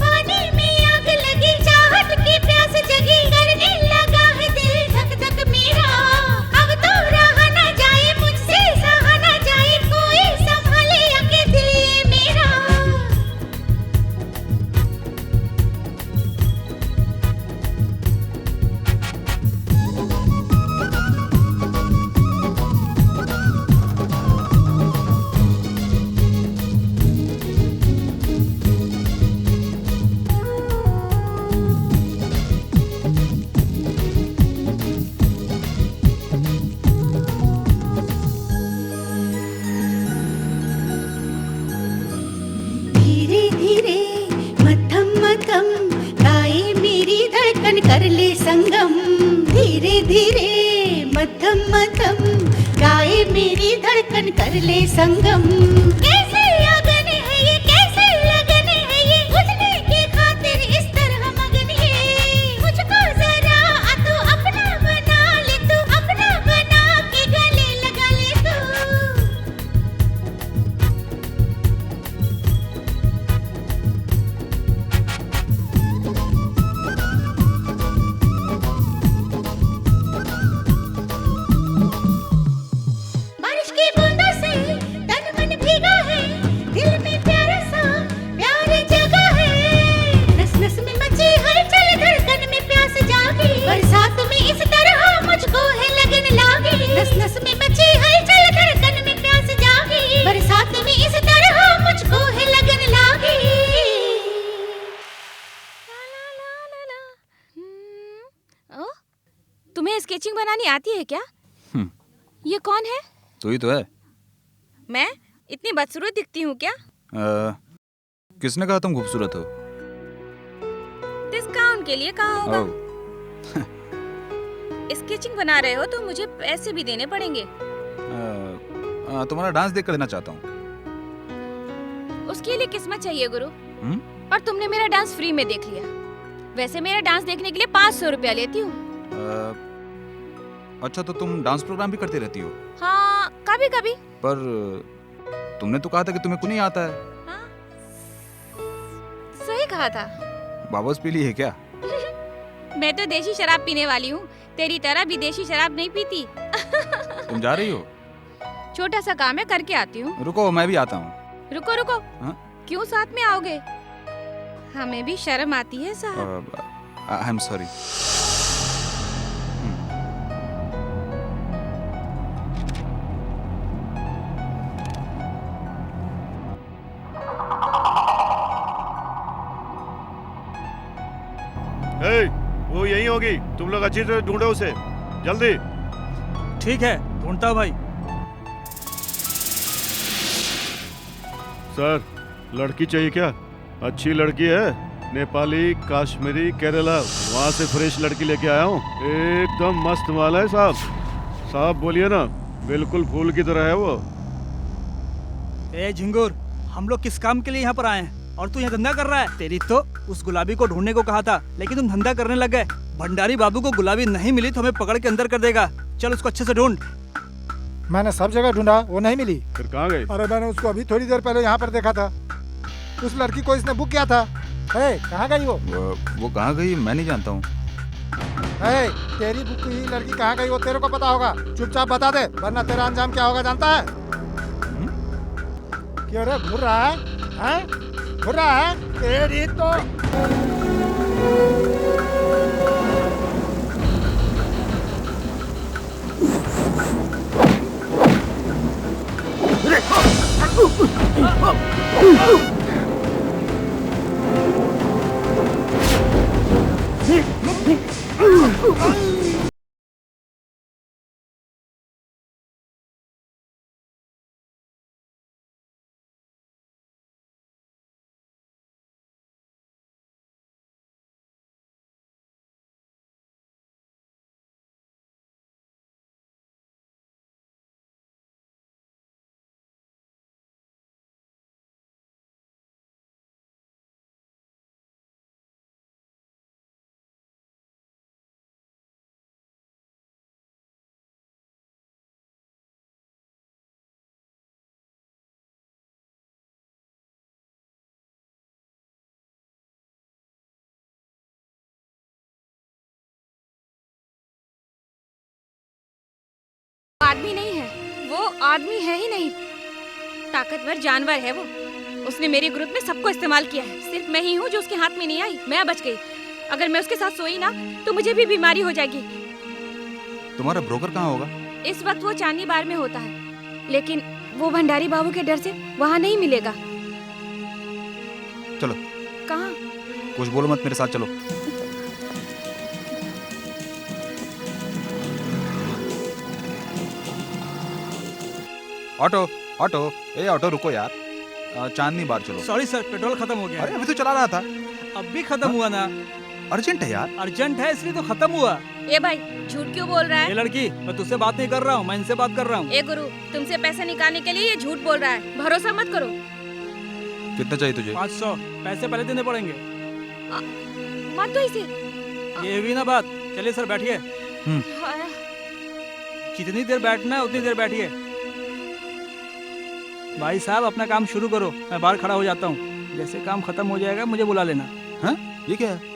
पानी में आग लगी, चाहत की प्यास जगी, करने लगा है दिल धक धक मेरा। अब तो रहा ना जाए मुझसे, सहा ना जाए, कोई संभाले आके दिल ये मेरा। धीरे धीरे मध्यम मध्यम गाए मेरी धड़कन कर ले संगम। धीरे धीरे मध्यम मध्यम गाए मेरी धड़कन कर ले संगम। कैसे लगन है ये, कैसे लगन है ये, बुझने की खातिर इस तरह मगन है। मुझको जरा तू अपना बना ले, तू अपना बना के गले लगा ले तू। बारिश की बूंदों से तन मन भीगा है, दिल में प्यारा सा प्यार जगा है। नस नस में मची हलचल, धड़कन में प्यास जागी, बरसात में इस तरह मुझको है लगन लागी। नस नस में मची हलचल, धड़कन में प्यास जागी, बरसात में इस तरह मुझको है लगन लागी। ओ, तुम्हें स्केचिंग बनानी आती है क्या? ये कौन है? तू ही तो है। मैं इतनी बदसूरत दिखती हूँ क्या? किसने कहा तुम खूबसूरत हो? डिस्काउंट के लिए कहा होगा। ओह, स्केचिंग बना रहे हो तो मुझे पैसे भी देने पड़ेंगे। तुम्हारा डांस देख कर लेना चाहता हूँ। उसके लिए किस्मत चाहिए गुरु। हम्म? और तुमने मेरा डांस फ्री में देख लिया। वैसे मेरा डांस देखने के लिए 500 रुपया लेती हूँ। अच्छा, तो तुम डांस प्रोग्राम भी करती रहती हो? हाँ, कभी कभी। पर तुमने तो कहा था कि तुम्हें कुछ नहीं आता है। हाँ, सही कहा था। वापस पी ली है क्या? मैं तो देशी शराब पीने वाली हूँ, तेरी तरह विदेशी शराब नहीं पीती। तुम जा रही हो? छोटा सा काम है, करके आती हूँ। रुको, मैं भी आता हूँ। रुको रुको। हाँ? क्यों साथ में आओगे? हमें भी शर्म आती है साहब। I am sorry. वो यही होगी, तुम लोग अच्छी तरह ढूंढो उसे, जल्दी। ठीक है, ढूंढता हूँ भाई। सर, लड़की चाहिए क्या? अच्छी लड़की है, नेपाली, कश्मीरी, केरला, वहाँ से फ्रेश लड़की लेके आया हूँ। एकदम मस्त माल है साहब। साहब बोलिए ना, बिल्कुल फूल की तरह है वो। ए झिंगुर, हम लोग किस काम के लिए यहाँ पर आए हैं और तू यहाँ धंधा कर रहा है? तेरी तो उस गुलाबी को ढूंढने को कहा था, लेकिन तुम धंधा करने लग गए। भंडारी बाबू को गुलाबी नहीं मिली तो हमें पकड़ के अंदर कर देगा। चल उसको अच्छे से ढूंढ। मैंने सब जगह ढूंढा, वो नहीं मिली। फिर कहाँ गए? अरे मैंने उसको अभी थोड़ी देर पहले यहाँ पर देखा था। उस लड़की को इसने बुक किया था। कहाँ गई वो कहाँ गई मैं नहीं जानता हूँ। तेरी बुक की लड़की कहाँ गई वो तेरे को पता होगा। चुपचाप बता दे, वरना तेरा अंजाम क्या होगा जानता है? क्यों रे, घूर रहा है? घूर रहा है? तेरी तो आदमी नहीं है, वो आदमी है ही नहीं, ताकतवर जानवर है वो। उसने मेरे ग्रुप में सबको इस्तेमाल किया है। सिर्फ मैं ही हूँ जो उसके हाथ में नहीं आई। मैं बच गई। अगर मैं उसके साथ सोई ना तो मुझे भी बीमारी हो जाएगी। तुम्हारा ब्रोकर कहाँ होगा? इस वक्त वो चांदनी बार में होता है, लेकिन वो भंडारी बाबू के डर से वहाँ नहीं मिलेगा। चलो। कहाँ? कुछ बोलो मत, मेरे साथ चलो। ऑटो ऑटो, ए ऑटो रुको यार, चांदनी बार चलो। सॉरी सर, पेट्रोल खत्म हो गया। अरे अभी तो चला रहा था। अब भी खत्म हुआ ना। अर्जेंट है यार। अर्जेंट है इसलिए तो खत्म हुआ। ए भाई, झूठ क्यों बोल रहा ये है? लड़की, मैं तुझसे बात नहीं कर रहा हूँ, मैं इनसे बात कर रहा हूँ। ए गुरु, तुमसे पैसे निकालने के लिए ये झूठ बोल रहा है। भरोसा मत करो। कितना चाहिए तुझे? 500 पैसे पहले देने पड़ेंगे। मत दो इसे। ये हुई ना बात। चलिए सर बैठिए। जितनी देर बैठना है उतनी देर बैठिए। भाई साहब अपना काम शुरू करो, मैं बाहर खड़ा हो जाता हूँ। जैसे काम खत्म हो जाएगा मुझे बुला लेना। हाँ? ये क्या है?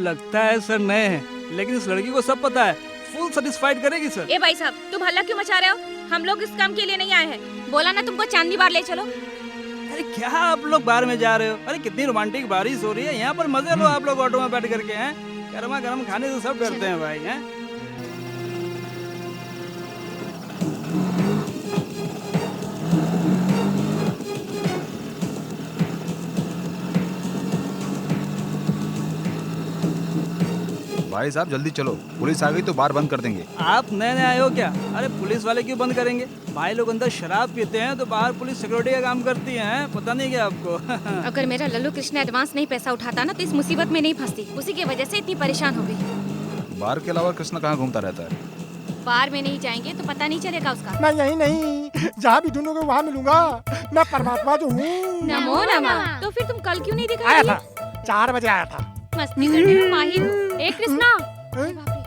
लगता है सर नए हैं, लेकिन इस लड़की को सब पता है। फुल सेटिस्फाइड करेगी सर। ए भाई साहब, तुम हल्ला क्यों मचा रहे हो? हम लोग इस काम के लिए नहीं आए हैं। बोला ना तुमको चांदनी बार ले चलो। अरे क्या आप लोग बाहर में जा रहे हो? अरे कितनी रोमांटिक बारिश हो रही है, यहाँ पर मजे लो आप लोग ऑटो में बैठ करके। हैं गर्मा गर्म खाने से सब डरते हैं भाई। हैं भाई साहब जल्दी चलो, पुलिस आ गई तो बार बंद कर देंगे। आप नए नए आए हो क्या? अरे पुलिस वाले क्यों बंद करेंगे? भाई लोग अंदर शराब पीते हैं तो बाहर पुलिस सिक्योरिटी का काम करती है। पता नहीं क्या आपको? अगर मेरा लल्लू कृष्ण एडवांस नहीं पैसा उठाता ना तो इस मुसीबत में नहीं फंसती। उसी की वजह से इतनी परेशान हो गई। बार के अलावा कृष्णा कहाँ घूमता रहता है? बार में नहीं जाएंगे तो पता नहीं चलेगा उसका। मैं यही नहीं, जहाँ भी ढूंढोगे वहाँ मिलूंगा। मैं परमात्मा जो हूँ। नमो नमः। तो फिर तुम कल क्यों नहीं आया दिखाई? था, 4 बजे आया था। मस्ती करने में माहिर हो। ए कृष्णा,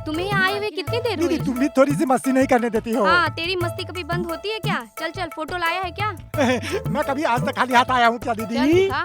तुम्हें यहाँ आए हुए कितनी देर दीदी हुई? तुम भी थोड़ी सी मस्ती नहीं करने देती हो। हाँ, तेरी मस्ती कभी बंद होती है क्या? चल चल, फोटो लाया है क्या? मैं कभी आज तक खाली हाथ आया हूँ क्या चल दीदी? दिखा।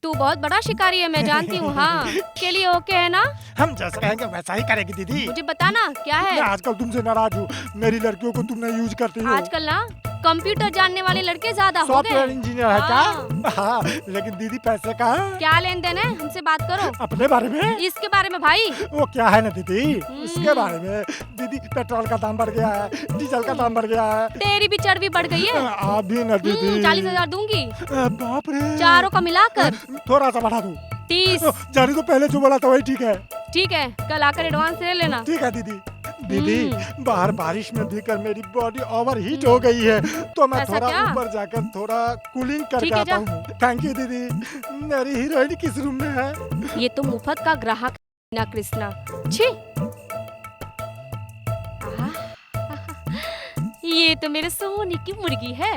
तू बहुत बड़ा शिकारी है, मैं जानती हूँ। हाँ, के लिए ओके है ना? हम जैसा कहेंगे वैसा ही करेगी दीदी। मुझे बताना क्या है। मैं आजकल तुमसे नाराज हूँ। मेरी लड़कियों को तुम नहीं यूज करती हो। आजकल ना कंप्यूटर जानने वाले लड़के ज्यादा हो गए। सॉफ्टवेयर इंजीनियर है हाँ। क्या? हाँ, लेकिन दीदी पैसे का क्या लेन देन है? हमसे बात करो। अपने बारे में? इसके बारे में भाई। वो क्या है ना दीदी, इसके बारे में दीदी, पेट्रोल का दाम बढ़ गया है, डीजल का दाम बढ़ गया है। तेरी भी चर्बी बढ़ गई है। आप भी ना दीदी। 40,000 दूंगी। बाप रे। चारों का मिलाकर थोड़ा सा बढ़ा दूं। 30। जाने तो पहले जो बोला था वही ठीक है। ठीक है, कल आकर एडवांस ले लेना। ठीक है दीदी। दीदी बाहर बारिश में भीगकर मेरी बॉडी ओवर हीट हो गई है, तो मैं ऐसा थोड़ा क्या? ऊपर जाकर थोड़ा कूलिंग ठीक करके है, आता हूँ। थैंक यू दीदी। मेरी हीरोइन किस रूम में है? ये तो मुफ्त का ग्राहक ना कृष्णा। छी, ये तो मेरे सोने की मुर्गी है।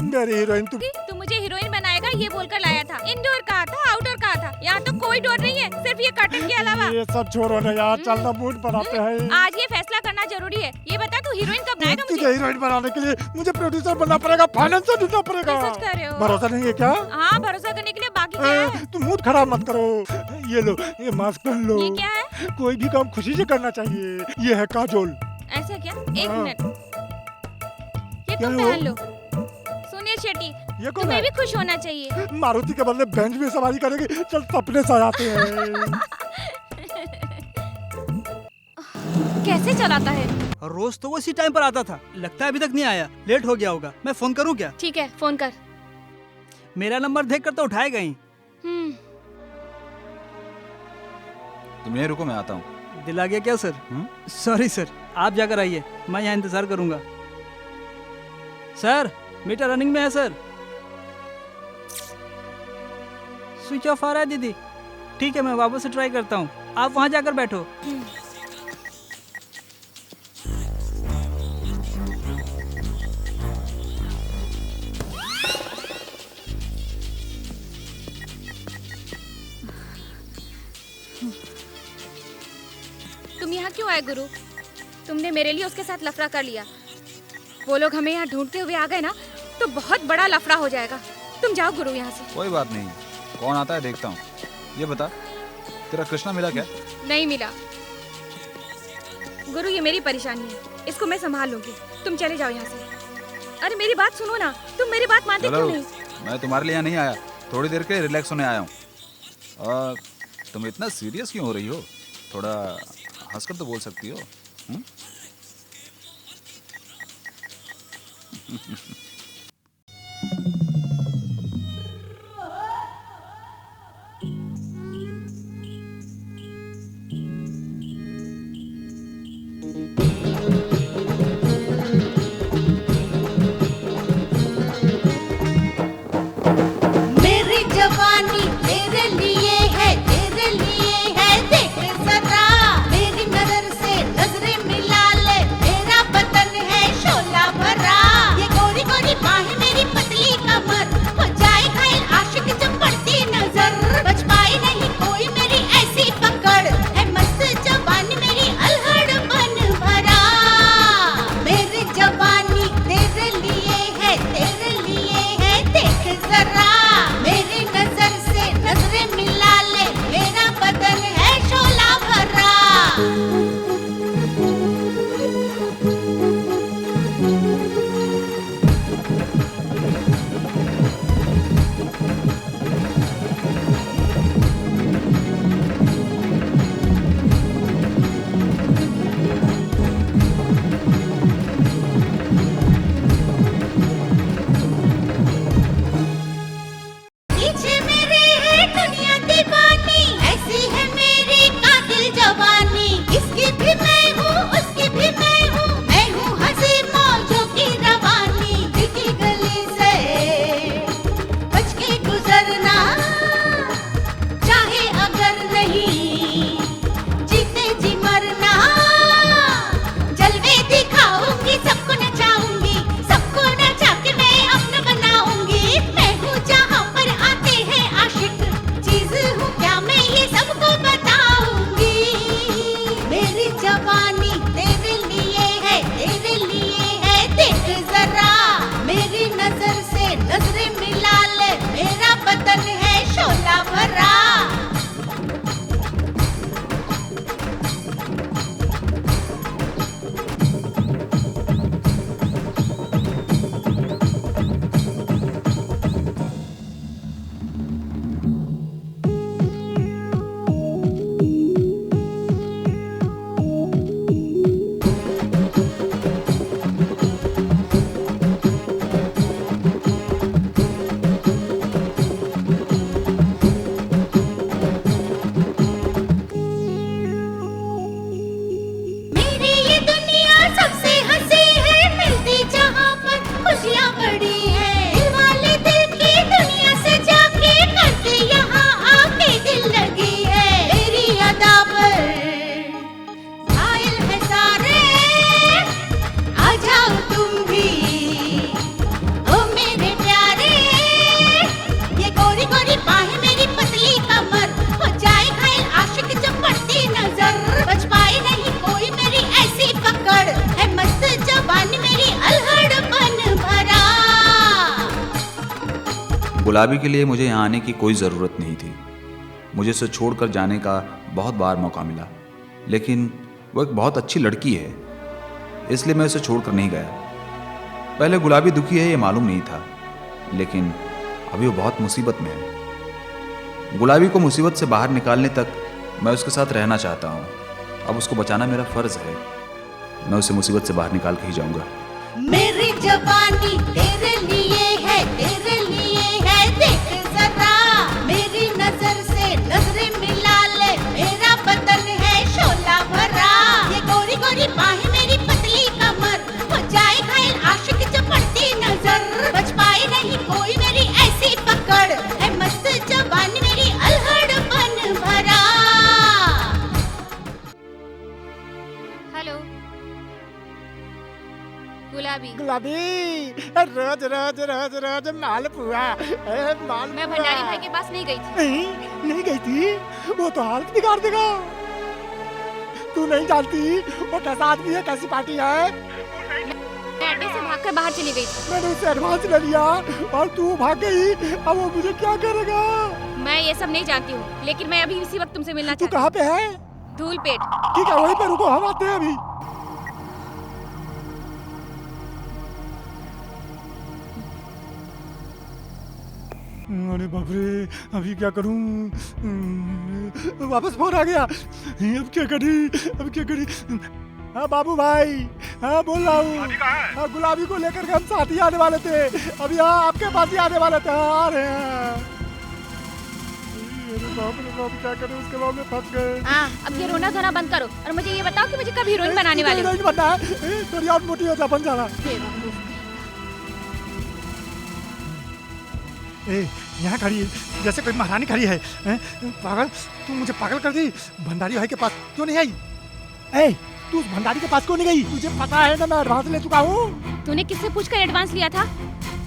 मेरी हीरोइन तुम। तू मुझे हीरोइन बनाएगा ये बोलकर लाया था। इंडोर कहा था, आउटडोर कहा था। यहाँ तो कोई डोर नहीं है, सिर्फ ये कर्टन के अलावा। ये सब छोड़ो ना यार, चलना मूड बनाते हैं। आज ये फैसला करना जरूरी है। ये बता तू हीरोइन कब बनाएगा मुझे? तुझे हीरोइन बनाने के लिए मुझे प्रोड्यूसर बनना पड़ेगा, फाइनेंसर ढूंढना पड़ेगा। सच कह रहे हो? भरोसा नहीं है क्या? हाँ, भरोसा करने के लिए बाकी क्या है? तुम मूड खराब मत करो। ये लो, ये मास्क पहन लो। ये क्या है? कोई भी काम खुशी से करना चाहिए। ये है काजोल। ऐसा क्या? एक हाँ। मिनट, ये क्या तुम है वो? पहन लो। सुनिए शेट्टी, ये कौन तुम्हें है? भी खुश होना चाहिए। मारुति के बदले बेंच में सवारी करेगी। चल सपने सजाते हैं। कैसे चलाता है? रोज तो वो इसी टाइम पर आता था, लगता है अभी तक नहीं आया। लेट हो गया होगा। मैं फोन करूँ क्या? ठीक है, फोन कर। मेरा नंबर देख कर तो उठाएगा ही। तुम यहीं रुको, मैं आता हूँ। दिल आ गया क्या सर? सॉरी सर, आप जाकर आइए, मैं यहाँ इंतजार करूंगा। सर मीटर रनिंग में है सर। स्विच ऑफ आ रहा है दीदी। ठीक है, मैं वापस से ट्राई करता हूँ, आप वहाँ जाकर बैठो। तुम यहाँ क्यों आए गुरु? तुमने मेरे लिए उसके साथ लफड़ा कर लिया। वो लोग हमें यहाँ ढूंढते हुए आ गए ना तो बहुत बड़ा लफड़ा हो जाएगा। तुम जाओ गुरु यहाँ से। कोई बात नहीं, कौन आता है देखता हूँ। ये बता, तेरा कृष्णा मिला क्या? नहीं मिला। गुरु ये मेरी परेशानी है, इसको मैं संभाल लूंगी। तुम चले जाओ यहाँ से। अरे मेरी बात सुनो ना, तुम मेरी बात मानते क्यों नहीं? मैं तुम्हारे लिए यहाँ नहीं आया, थोड़ी देर के रिलैक्स होने आया हूँ। और तुम इतना सीरियस क्यों हो रही हो? थोड़ा हंसकर तो बोल सकती हो। मेरी जवानी तेरे लिए है, तेरे लिए है, देख जरा मेरी नजर से नजरें मिला ले, मेरा बदन है शोला भरा, ये गोरी गोरी बाहें मेरी पतली कमर, हो जाए घायल आशिक जब पड़ती नजर, बच पाए नहीं कोई मेरी ऐसी पकड़, है मस्त जवानी मेरी अल्हड़पन भरा। मेरी जवानी तेरे लिए है, तेरे लिए है, देख जरा मेरी नजर से नजरें मिला ले, मेरा बदन है शोला भरा। पीछे मेरे है दुनिया दीवानी, ऐसी है मेरी कातिल जवानी, इसकी भी मैं हूँ, उसकी भी मैं हूँ हंसी मौजों की रवानी, दिल की गली से बच के गुजरना, चाहे अगर नहीं जीते जी मरना, जलवे दिखाऊंगी, सबको नचाऊंगी, सबको नचा के मैं अपना बनाऊंगी, मैं हूँ जहाँ पर आते हैं आशिक, चीज हूँ क्या मैं ये सबको बताऊंगी। मेरी जवानी तेरे लिए है, तेरे लिए है, देख जरा मेरी नजर से नजरें मिला ले, मेरा बदन है शोला भरा। मेरी ये दुनिया सबसे हंसी है, मिलती जहाँ पर खुशियाँ बड़ी है, दिल वाले दिल की दुनिया से जाके करते यहाँ आके दिल लगी है, मेरी अदा पर घायल है सारे, आ जाओ तुम भी ओ मेरे प्यारे, ये गोरी गोरी बाहें मेरी पतली कमर, हो जाए घायल आशिक जब पड़ती नजर, बच पाए नहीं कोई मेरी ऐसी पकड़, है मस्त जवानी मेरी अल्हड़पन भरा। गुलाबी के लिए मुझे यहाँ आने की कोई ज़रूरत नहीं थी। मुझे उसे छोड़कर जाने का बहुत बार मौका मिला, लेकिन वो एक बहुत अच्छी लड़की है, इसलिए मैं उसे छोड़कर नहीं गया। पहले गुलाबी दुखी है ये मालूम नहीं था, लेकिन अभी वो बहुत मुसीबत में है। गुलाबी को मुसीबत से बाहर निकालने तक मैं उसके साथ रहना चाहता हूँ। अब उसको बचाना मेरा फ़र्ज़ है। मैं उसे मुसीबत से बाहर निकाल के ही जाऊँगा। मेरी जवानी तेरे लिए है, तेरे लिए है, देख जरा मेरी नजर से नजरें मिला ले, मेरा बदन है शोला भरा, ये गोरी गोरी बाहें मेरी पतली कमर, हो जाए घायल आशिक जब पड़ती नजर, बच पाए नहीं कोई मेरी ऐसी पकड़, है मस्त जवानी मेरी अल्हड़पन भरा। हेलो गुलाबी, गुलाबी रोज रोज रोज रोज मालपुआ माल मैं भंडारी भाई के पास नहीं गई थी। नहीं गई थी, वो तो हालत बिगाड़ देगा। तू नहीं जानती वो कैसा आदमी है, कैसी पार्टी है। मैं अड्डे से भागकर बाहर चली गई थी। मैंने उससे एडवांस ले लिया और तू भाग गई, अब वो मुझे क्या करेगा। मैं ये सब नहीं जानती हूँ, लेकिन मैं अभी इसी वक्त तुमसे मिलना तू चाहती कहाँ पे है? हूँ। धूल पेट। ठीक है वहीं पे रुको, हम आते हैं अभी। अरे बाप रे, अभी क्या करूं? वापस फोन आ गया। अब क्या करी? हाँ बाबू भाई, हाँ बोल रहा हूँ। हाँ, गुलाबी को लेकर के हम साथ ही आने वाले थे। अभी हाँ आपके पास ही आने वाले थे। हाँ, आ रहे हैं। अरे बाप रे बाप, क्या करें, उसके बाद में फंस गए। हाँ, अब ये रोना धोना बंद करो और मुझे ये बताओ कि मुझे कब हीरोइन बनाने वाले हो? हीरोइन बनना है, थोड़ी और मोटी हो जा, बन जाना। यहाँ खड़ी है जैसे कोई महारानी खड़ी है। पागल, तू मुझे पागल कर दी। भंडारी भाई के पास क्यों नहीं आई? तू उस भंडारी के पास क्यों नहीं गई? तुझे पता है ना मैं एडवांस ले चुका हूँ। तूने किससे पूछकर एडवांस लिया था?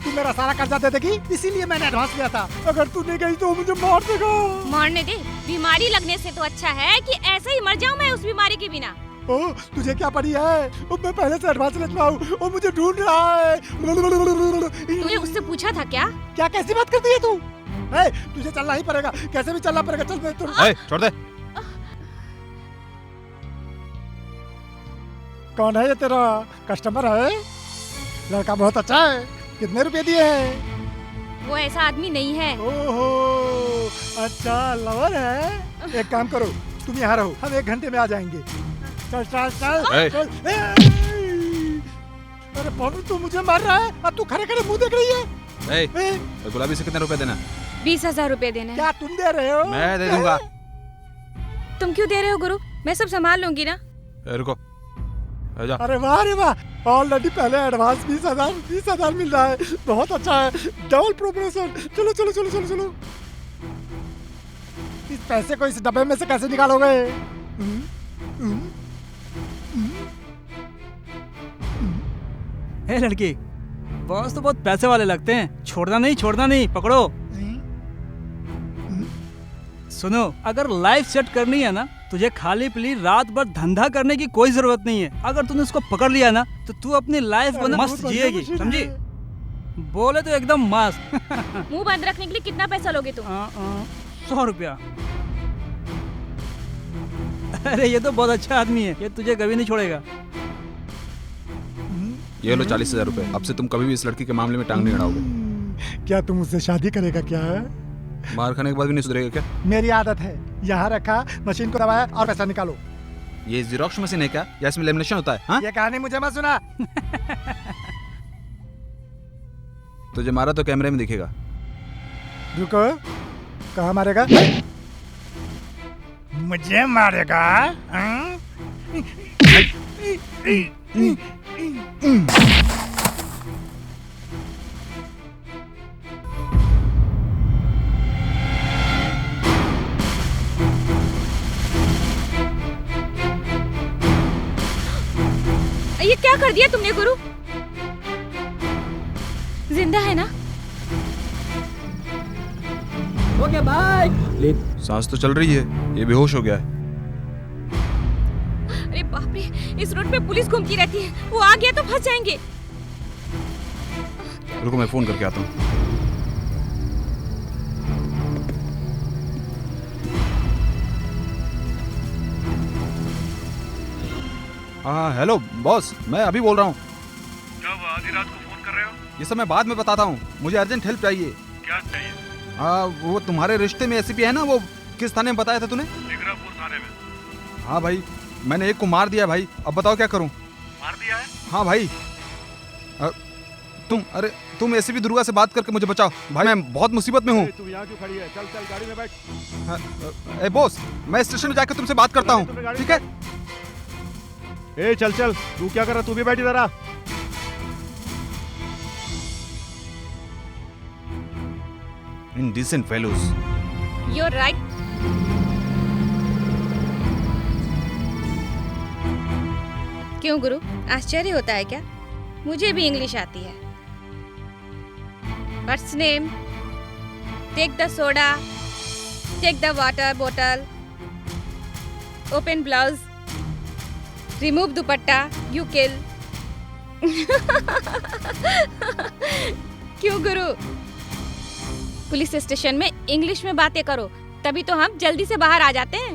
तू मेरा सारा कर्जा दे देगी, इसीलिए मैंने एडवांस लिया था। अगर तू नहीं गई तो मुझे मार देगा। मारने दे, बीमारी लगने से तो अच्छा है कि ऐसे ही मर जाऊं मैं उस बीमारी के बिना। ओ, तुझे क्या पड़ी है? मैं पहले से एडवांस ले चुका हूँ और मुझे ढूंढ रहा है। तूने उससे पूछा था क्या? क्या कैसी बात करती है तू? तुझे चलना ही पड़ेगा, कैसे भी चलना पड़ेगा। चल छोड़ दे। कौन है ये तेरा कस्टमर है? लड़का बहुत अच्छा है। कितने रुपए दिए हैं? वो ऐसा आदमी नहीं है। ओहो, अच्छा लवर है। एक काम करो, तुम यहाँ रहो, हम 1 घंटे में आ जाएंगे। चल चल चल चल। अरे बाबू, तू मुझे मार रहा है और तू खड़े खड़े मुंह देख रही है। गुलाबी से कितने रुपए देना? 20,000 रुपए देना है। क्या तुम दे रहे हो? मैं दे दूंगा। तुम क्यों दे रहे हो गुरु? मैं सब संभाल लूंगी ना। रुको, अरे वाह रे वाह, ऑलरेडी पहले एडवांस 20,000 मिल रहा है। बहुत अच्छा है, डबल प्रोपोर्शन। चलो चलो चलो चलो चलो। इस पैसे को इस डब्बे में से कैसे निकालोगे? हे लड़की, बॉस तो बहुत पैसे वाले लगते हैं। छोड़ना नहीं, पकड़ो। सुनो, अगर लाइफ सेट करनी है ना, तुझे खाली पीली रात भर धंधा करने की कोई जरूरत नहीं है। अगर तूने उसको पकड़ लिया ना, तो तू अपनी लाइफ को मस्त जिएगी, समझी? बोले तो एकदम मस्त। मुंह बंद रखने के लिए कितना पैसा लोगे तुम? 100 रुपया। अरे ये तो बहुत अच्छा आदमी है, ये तुझे कभी नहीं छोड़ेगा। ये लो 40,000 रुपए। अब से तुम कभी भी इस लड़की के मामले में टांग नहीं अड़ाओगे। क्या तुम मुझसे शादी करेगा? क्या है? मार खाने के बाद भी नहीं सुधरेगा क्या? मेरी आदत है, यहाँ रखा, मशीन को दबाया और पैसा निकालो। ये जेरोक्स मशीन है क्या, या इसमें लेमिनेशन होता है? हाँ? ये कहानी मुझे मत सुना। तुझे मारा तो कैमरे में दिखेगा। रुको, कहाँ मारेगा? मुझे मारेगा? ये क्या कर दिया तुमने गुरु? जिंदा है ना? Okay bye. सांस तो चल रही है, ये बेहोश हो गया है। अरे बाप रे, इस रोड पे पुलिस घूमती रहती है, वो आ गया तो फंस जाएंगे। रुको, मैं फोन करके आता हूँ। हाँ हेलो बॉस, मैं अभी बोल रहा हूँ। क्या हुआ, आधी रात को फोन कर रहे हो? ये सब मैं बाद में बताता हूँ, मुझे अर्जेंट हेल्प चाहिए। क्या चाहिए? हाँ, वो तुम्हारे रिश्ते में एसीपी है ना, वो किस थाने में बताया था तूने? निगरापुर थाने में। हाँ भाई, मैंने एक को मार दिया भाई, अब बताओ क्या करूँ? मार दिया है? हाँ भाई। तुम एसीपी दुर्गा से बात करके मुझे बचाओ भाई, मैं बहुत मुसीबत में हूँ। तू यहाँ क्यों खड़ी है? चल चल गाड़ी में बैठ। ए बॉस, मैं स्टेशन में जाकर तुमसे बात करता हूँ, ठीक है? ए चल चल, तू क्या कर रहा? तू भी बैठ इधर आ। Indecent fellows. You're right. क्यों गुरु, आश्चर्य होता है क्या? मुझे भी इंग्लिश आती है। What's name? Take the soda. Take the water bottle. Open blouse. Remove dupatta. You kill. क्यों गुरु? पुलिस स्टेशन में इंग्लिश में बातें करो, तभी तो हम जल्दी से बाहर आ जाते हैं।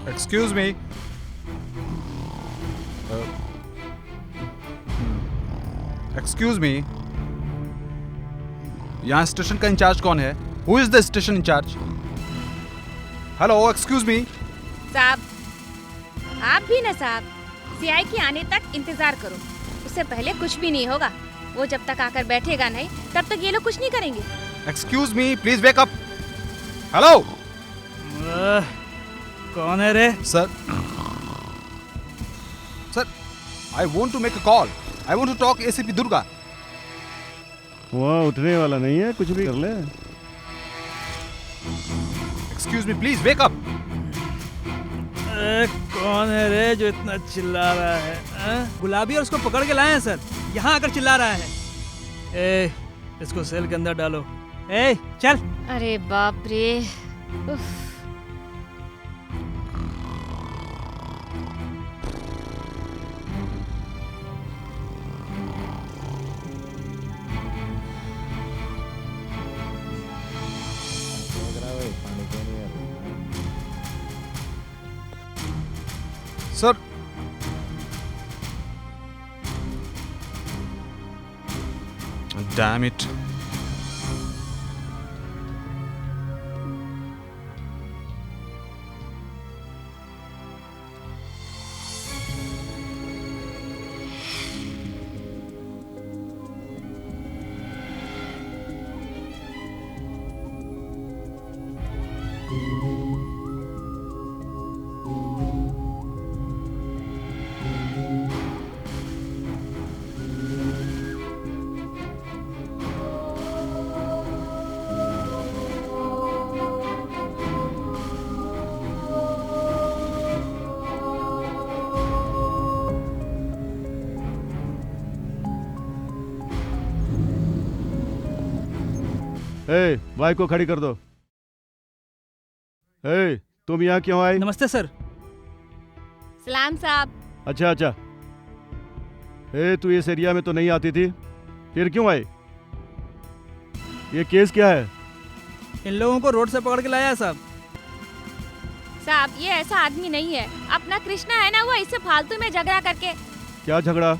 Excuse me. एक्सक्यूज मी, यहाँ स्टेशन का इंचार्ज कौन है? Who is the station in charge? Hello, excuse me. साहब, आप भी ना साहब, सीआई के आने तक इंतजार करो, उससे पहले कुछ भी नहीं होगा। वो जब तक आकर बैठेगा नहीं तब तक ये लोग कुछ नहीं करेंगे। Excuse me, please wake up. Hello कौन है रे? Sir, sir, I want to make a call. I want to talk ACP Durga. वहाँ उठने वाला नहीं है, कुछ भी कर ले। Excuse me, please wake up. कौन है रे जो इतना चिल्ला रहा है? गुलाबी और उसको पकड़ के लाए हैं सर, यहाँ आकर चिल्ला रहा है। ए, इसको सेल के अंदर डालो। ए, चल। अरे बाप रे, उफ। Sir, damn it. A, bike को खड़ी कर दो। ए, तुम यहाँ क्यों आई? नमस्ते सर। सलाम साहब। अच्छा अच्छा। ए, तू इस एरिया में तो नहीं आती थी, फिर क्यों आई? ये केस क्या है? इन लोगों को रोड से पकड़ के लाया है साहब। साहब, ये ऐसा आदमी नहीं है, अपना कृष्णा है ना, वो इससे फालतू में झगड़ा करके। क्या झगड़ा?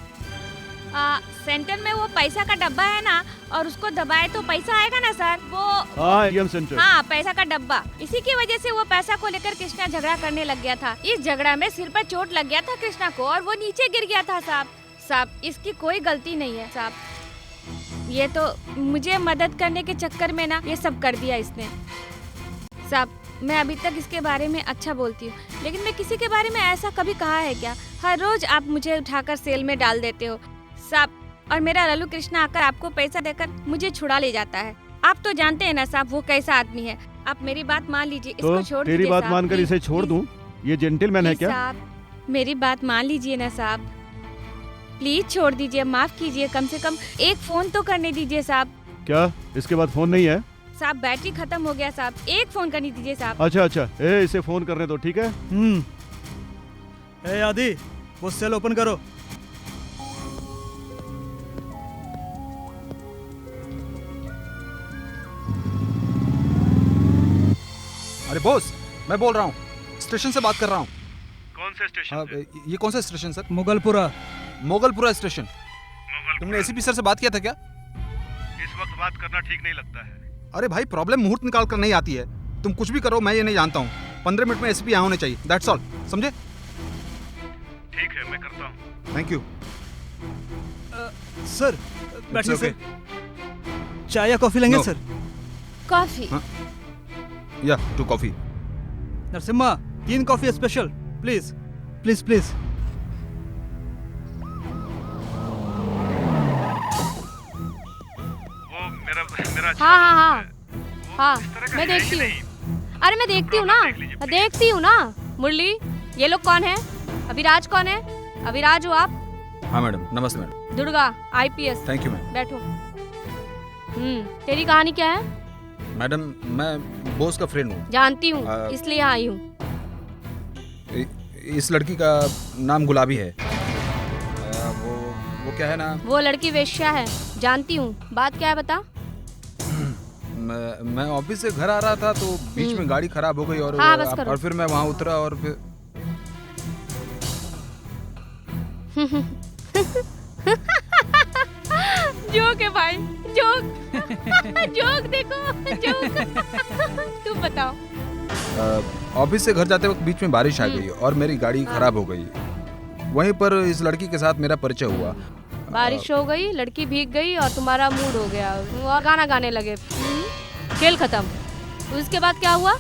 सेंटर में वो पैसा का डब्बा है ना, और उसको दबाए तो पैसा आएगा ना सर, वो। हाँ, एटीएम सेंटर। हाँ, पैसा का डब्बा। इसी की वजह से वो पैसा को लेकर कृष्णा झगड़ा करने लग गया था। इस झगड़ा में सिर पर चोट लग गया था कृष्णा को, और वो नीचे गिर गया था साहब। साहब, इसकी कोई गलती नहीं है साहब, ये तो मुझे मदद करने के चक्कर में ना ये सब कर दिया इसने। साहब, मैं अभी तक इसके बारे में अच्छा बोलती हूँ, लेकिन मैं किसी के बारे में ऐसा कभी कहा है क्या? हर रोज आप मुझे उठाकर सेल में डाल देते हो साहब, और मेरा लल्लू कृष्णा आकर आपको पैसा देकर मुझे छुड़ा ले जाता है। आप तो जानते हैं ना साहब वो कैसा आदमी है। आप मेरी बात मान लीजिए, इसको छोड़ दीजिए। तेरी बात मानकर इसे छोड़ दूं? ये जेंटलमैन है क्या? साहब, मेरी बात मान लीजिए ना साहब, प्लीज छोड़ दीजिए, माफ कीजिए, कम से कम एक फोन तो करने दीजिए साहब। क्या इसके बाद फोन नहीं है? साहब, बैटरी खत्म हो गया साहब, एक फोन करने दीजिए साहब। अच्छा अच्छा। ए, इसे फोन करने दो, ठीक है? ए आदि, वो सेल ओपन करो। अरे बॉस, मैं बोल रहा हूँ, स्टेशन से बात कर रहा हूँ। कौन से स्टेशन? ये कौन सा station sir? Mughalpura. Mogalpura station. तुमने एसीपी सर से बात किया था क्या? इस वक्त बात करना ठीक नहीं लगता है। अरे भाई, प्रॉब्लम मुहूर्त निकाल कर नहीं आती है। तुम कुछ भी करो, मैं ये नहीं जानता हूँ। 15 मिनट में एसीपी यहाँ होने चाहिए, दैट्स ऑल, समझे? ठीक है, मैं करता हूँ। थैंक यू सर, बैठिए okay. सर। चाय या कॉफी लेंगे? No. Sir, coffee. या 2 coffee. Narasimha, 3 coffee special, please please please. वो मेरा हाँ हाँ हाँ हाँ, मैं देखती हूँ। अरे मैं देखती हूँ ना, मैं देखती हूँ ना। मुरली, ये लोग कौन है? अभिराज कौन है? अभिराज हो आप? हाँ मैडम, नमस्ते madam. Durga, IPS. Thank you ma'am. बैठो। तेरी कहानी क्या है? मैडम, मैं बॉस का फ्रेंड हूँ। जानती हूँ, इसलिए आई हूँ। इस लड़की का नाम गुलाबी है। वो क्या है ना, वो लड़की वेश्या है, जानती हूँ। बात क्या है बता। मैं ऑफिस से घर आ रहा था तो बीच में गाड़ी खराब हो गई और हाँ, बस करो। और फिर मैं वहाँ उतरा और फिर जोक है भाई, जोक। जोक देखो, जोक। तुम बताओ। ऑफिस से घर जाते वक्त बीच में बारिश आ गई और मेरी गाड़ी खराब हो गई। वहीं पर इस लड़की के साथ मेरा परिचय हुआ। बारिश हो गई, लड़की भीग गई और तुम्हारा मूड हो गया और गाना गाने लगे। खेल खत्म। उसके बाद क्या हुआ?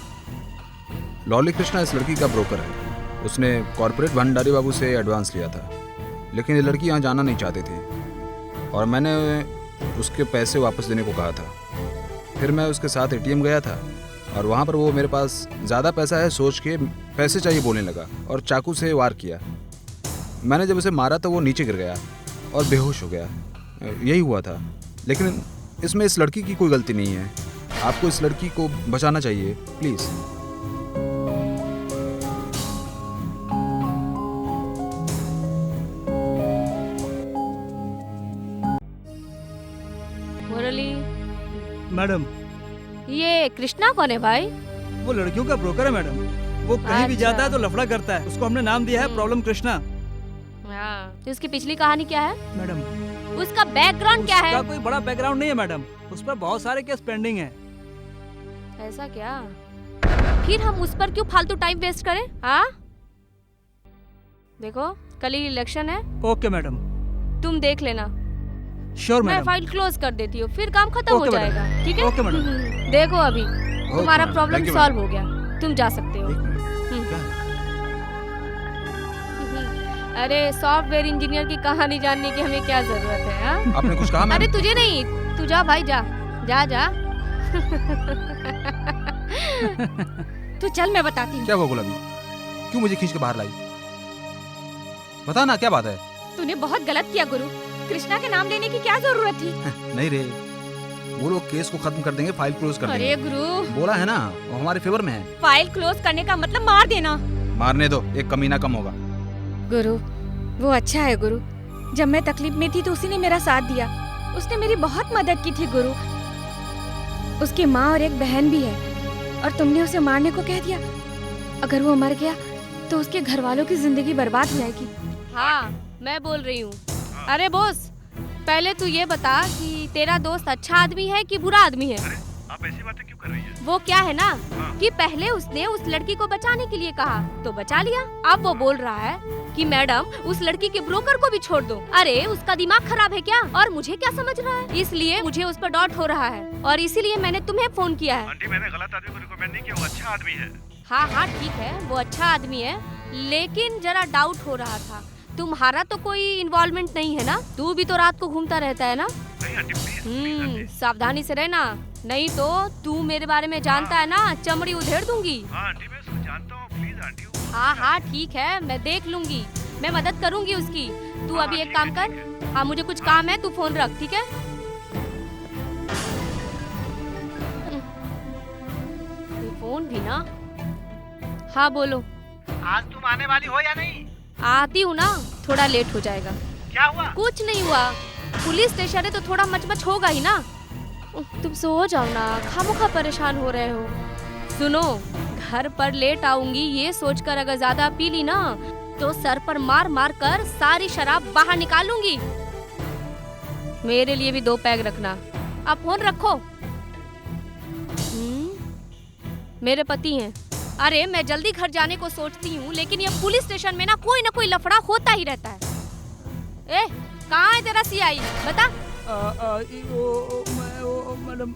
लॉली कृष्णा इस लड़की का ब्रोकर है। उसने कॉर्पोरेट भंडारी बाबू से एडवांस लिया था, लेकिन ये लड़की यहाँ जाना नहीं चाहती थी और मैंने उसके पैसे वापस देने को कहा था। फिर मैं उसके साथ एटीएम गया था और वहाँ पर वो मेरे पास ज़्यादा पैसा है सोच के पैसे चाहिए बोलने लगा और चाकू से वार किया। मैंने जब उसे मारा तो वो नीचे गिर गया और बेहोश हो गया। यही हुआ था, लेकिन इसमें इस लड़की की कोई गलती नहीं है। आपको इस लड़की को बचाना चाहिए, प्लीज़। मुरली, मैडम ये कृष्णा कौन है भाई? वो लड़कियों का ब्रोकर है मैडम। वो कहीं भी अच्छा। जाता है तो लफड़ा करता है। उसको हमने नाम दिया है प्रॉब्लम कृष्णा। हाँ, तो उसकी पिछली कहानी क्या है? मैडम उसका बैकग्राउंड क्या है? उसका कोई बड़ा बैकग्राउंड नहीं है मैडम। उस पर बहुत सारे केस पेंडिंग है। ऐसा क्या? फिर हम उस पर क्यों फालतू टाइम वेस्ट करें? हाँ, देखो कल ही इलेक्शन है। Okay madam. तुम देख लेना। श्योर मैं मैडम। फाइल क्लोज कर देती हूँ, फिर काम खत्म हो ओके मैडम। जाएगा। ठीक है? Okay madam. देखो अभी तुम्हारा madam, problem thank you, solve हो गया, तुम जा सकते हो। एक मिनट, हम्म। क्या है? अरे सॉफ्टवेयर इंजीनियर की कहानी जानने की हमें क्या जरूरत है? हाँ? आपने कुछ कहा मैम? अरे तुझे नहीं, तू जा भाई, जा जा जा। तू चल, मैं बताती हूँ। क्या हुआ गुलाबी? क्यों मुझे खींच के बाहर लाई? बता ना, क्या बात है? तूने बहुत गलत किया गुरु। कृष्णा के नाम लेने की क्या जरूरत थी? नहीं रे, वो लोग केस को खत्म कर देंगे, फाइल क्लोज कर अरे देंगे। गुरु, बोला है ना, वो हमारे फेवर में है। फाइल क्लोज करने का मतलब मार देना। मारने दो, एक कमीना कम होगा। गुरु, वो अच्छा है गुरु। जब मैं तकलीफ में थी तो उसी ने मेरा साथ दिया। उसने मेरी बहुत मदद की थी गुरु। उसकी माँ और एक बहन भी है और तुमने उसे मारने को कह दिया। अगर वो मर गया तो उसके घर वालों की जिंदगी बर्बाद हो जाएगी। हाँ, मैं बोल रही हूँ। अरे बॉस, पहले तू ये बता कि तेरा दोस्त अच्छा आदमी है कि बुरा आदमी है? आप ऐसी बातें क्यों कर रही हैं? वो क्या है ना कि पहले उसने उस लड़की को बचाने के लिए कहा तो बचा लिया। अब वो बोल रहा है कि मैडम उस लड़की के ब्रोकर को भी छोड़ दो। अरे उसका दिमाग खराब है क्या? और मुझे क्या समझ रहा है? इसलिए मुझे उस पर डाउट हो रहा है और इसीलिए मैंने तुम्हें फोन किया है। आंटी, मैंने गलत आदमी को रिकमेंड नहीं किया, वो अच्छा आदमी है। हाँ हाँ ठीक है, वो अच्छा आदमी है, लेकिन जरा डाउट हो रहा था। तुम्हारा तो कोई इन्वॉल्वमेंट नहीं है ना? तू भी तो रात को घूमता रहता है ना? नहीं आंटी, प्लीज। सावधानी से रहना, नहीं तो तू मेरे बारे में जानता है ना, चमड़ी उधेड़ दूंगी। हाँ आंटी, मैं उसको जानता हूँ, प्लीज आंटी। हाँ हाँ ठीक है, मैं देख लूंगी, मैं मदद करूंगी उसकी। तू अभी एक काम कर, हाँ मुझे कुछ काम है, तू फोन रख, ठीक है? ये फोन भी ना। हाँ बोलो। आज तुम आने वाली हो या नहीं? आती हूँ ना, थोड़ा लेट हो जाएगा। क्या हुआ? कुछ नहीं हुआ, पुलिस स्टेशन है तो थोड़ा मचमच होगा ही ना। तुम सो जाओ ना, खामोखा परेशान हो रहे हो। सुनो, घर पर लेट आऊंगी ये सोचकर अगर ज्यादा पी ली ना तो सर पर मार मार कर सारी शराब बाहर निकालूंगी। मेरे लिए भी 2 पैग रखना। अब फोन रखो। मेरे पति हैं। अरे मैं जल्दी घर जाने को सोचती हूँ, लेकिन ये पुलिस स्टेशन में ना कोई लफड़ा होता ही रहता है। ए, कहाँ है तेरा सीआई? बता। मैडम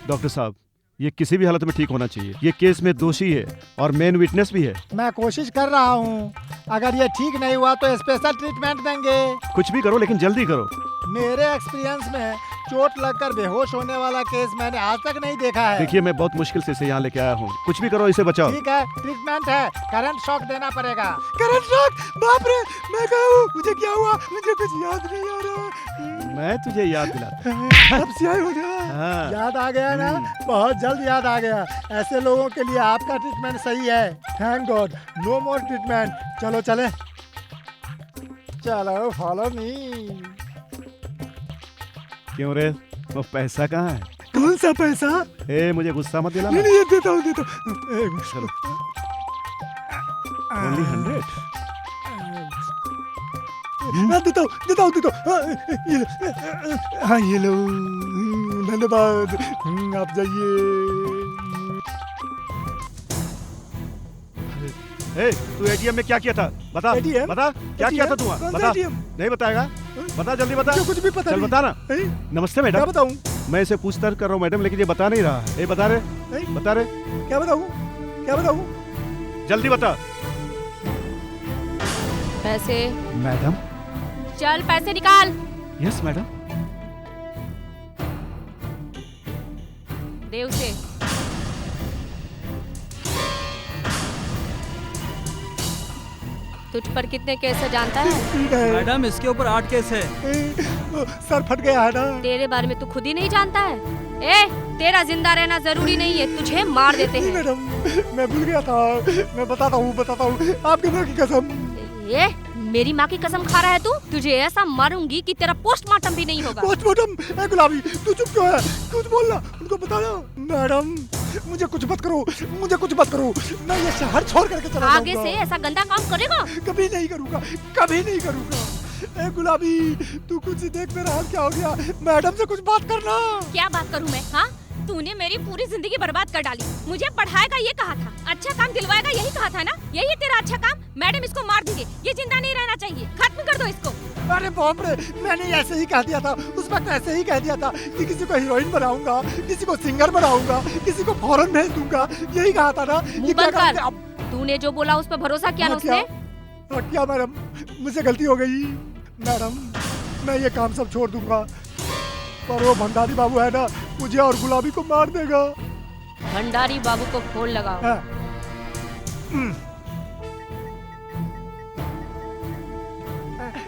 डॉक्टर साहब, ये किसी भी हालत में ठीक होना चाहिए। ये केस में दोषी है और मेन विटनेस भी है। मैं कोशिश कर रहा हूँ, अगर ये ठीक नहीं हुआ तो स्पेशल ट्रीटमेंट देंगे। कुछ भी करो, लेकिन जल्दी करो। मेरे एक्सपीरियंस में चोट लगकर बेहोश होने वाला केस मैंने आज तक नहीं देखा है। देखिए, मैं बहुत मुश्किल से इसे यहाँ लेके आया हूँ। कुछ भी करो, इसे बचाओ। ठीक है, ट्रीटमेंट है, करंट शॉक देना पड़ेगा। Current shock? बाप रे, मैं कहाँ हूँ? मुझे क्या हुआ? मुझे कुछ याद नहीं आ रहा। मैं तुझे याद दिलाता। अब सीआई हो गया। हाँ। याद आ गया ना? बहुत जल्द याद आ गया। ऐसे लोगों के लिए आपका ट्रीटमेंट सही है। थैंक गॉड, नो मोर ट्रीटमेंट। चलो चले, चलो फॉलो मी। क्यों रे, वो पैसा कहाँ है? कौन सा पैसा? ए मुझे गुस्सा मत दिलाना। नहीं नहीं, ये देता हूँ देता हूँ। चलो ओनली 100। हाँ देता हूँ देता हूँ। ये लो। हाँ ये लो, धन्यवाद। आप जाइए। ए तू एटीएम में क्या किया था? बता ATM? बता क्या किया था तू? कौन सा बता। ATM? नहीं बताएगा? बता जल्दी बता। मुझे कुछ भी पता चल नहीं। बता ना। नमस्ते मैडम। क्या बताऊँ? मैं इसे पूछताछ कर रहा हूँ मैडम, लेकिन ये बता नहीं रहा है। ए बता रहे बता रहे क्या बताऊँ? क्या बताऊँ? जल्दी बता। पैसे मैडम। चल पैसे निकाल। Yes madam. दे उसे। तुझ पर कितने केस है जानता है? ठीक है। मैडम इसके ऊपर 8 केस है। सर फट गया है ना। तेरे बारे में तू खुद ही नहीं जानता है। ए तेरा जिंदा रहना जरूरी नहीं है, तुझे मार देते हैं। मैडम मैं भूल गया था। मैं बताता हूँ आपके माँ की कसम। ए मेरी माँ की कसम खा रहा है तू? तुझे ऐसा मारूंगी कि तेरा पोस्टमार्टम भी नहीं होगा। पोस्टमार्टम? ए गुलाबी तू चुप क्यों है? कुछ बोलना, उनको बताना। मैडम मुझे कुछ मत करो, मुझे कुछ मत करो। मैं ये शहर छोड़ करके चला आगे जाऊंगा। से ऐसा गंदा काम करेगा? कभी नहीं करूंगा, कभी नहीं करूंगा। ए गुलाबी तू कुछ देख, मेरा हाल क्या हो गया। मैडम से कुछ बात करना। क्या बात करूं मैं? हाँ तूने मेरी पूरी जिंदगी बर्बाद कर डाली। मुझे पढ़ाएगा ये कहा था, अच्छा काम दिलवाएगा यही कहा था ना? यही है तेरा अच्छा काम? मैडम इसको मार दीजिए, ये जिंदा नहीं रहना चाहिए, खत्म कर दो इसको। अरे बाप रे, मैंने ऐसे ही कह दिया था उस वक्त, ऐसे ही कह दिया था कि किसी को हीरोइन बनाऊंगा, किसी को सिंगर बनाऊंगा, किसी को फॉरेन भेज दूंगा, यही कहा था ना। मुंह बंद कर। तूने जो बोला उस पर भरोसा किया ना उसने? क्या मैडम, मुझसे गलती हो गई। मैडम मैं ये काम सब छोड़ दूंगा, पर वो भंडारी बाबू है ना, मुझे और गुलाबी को मार देगा। भंडारी बाबू को फोन लगाओ। हाँ।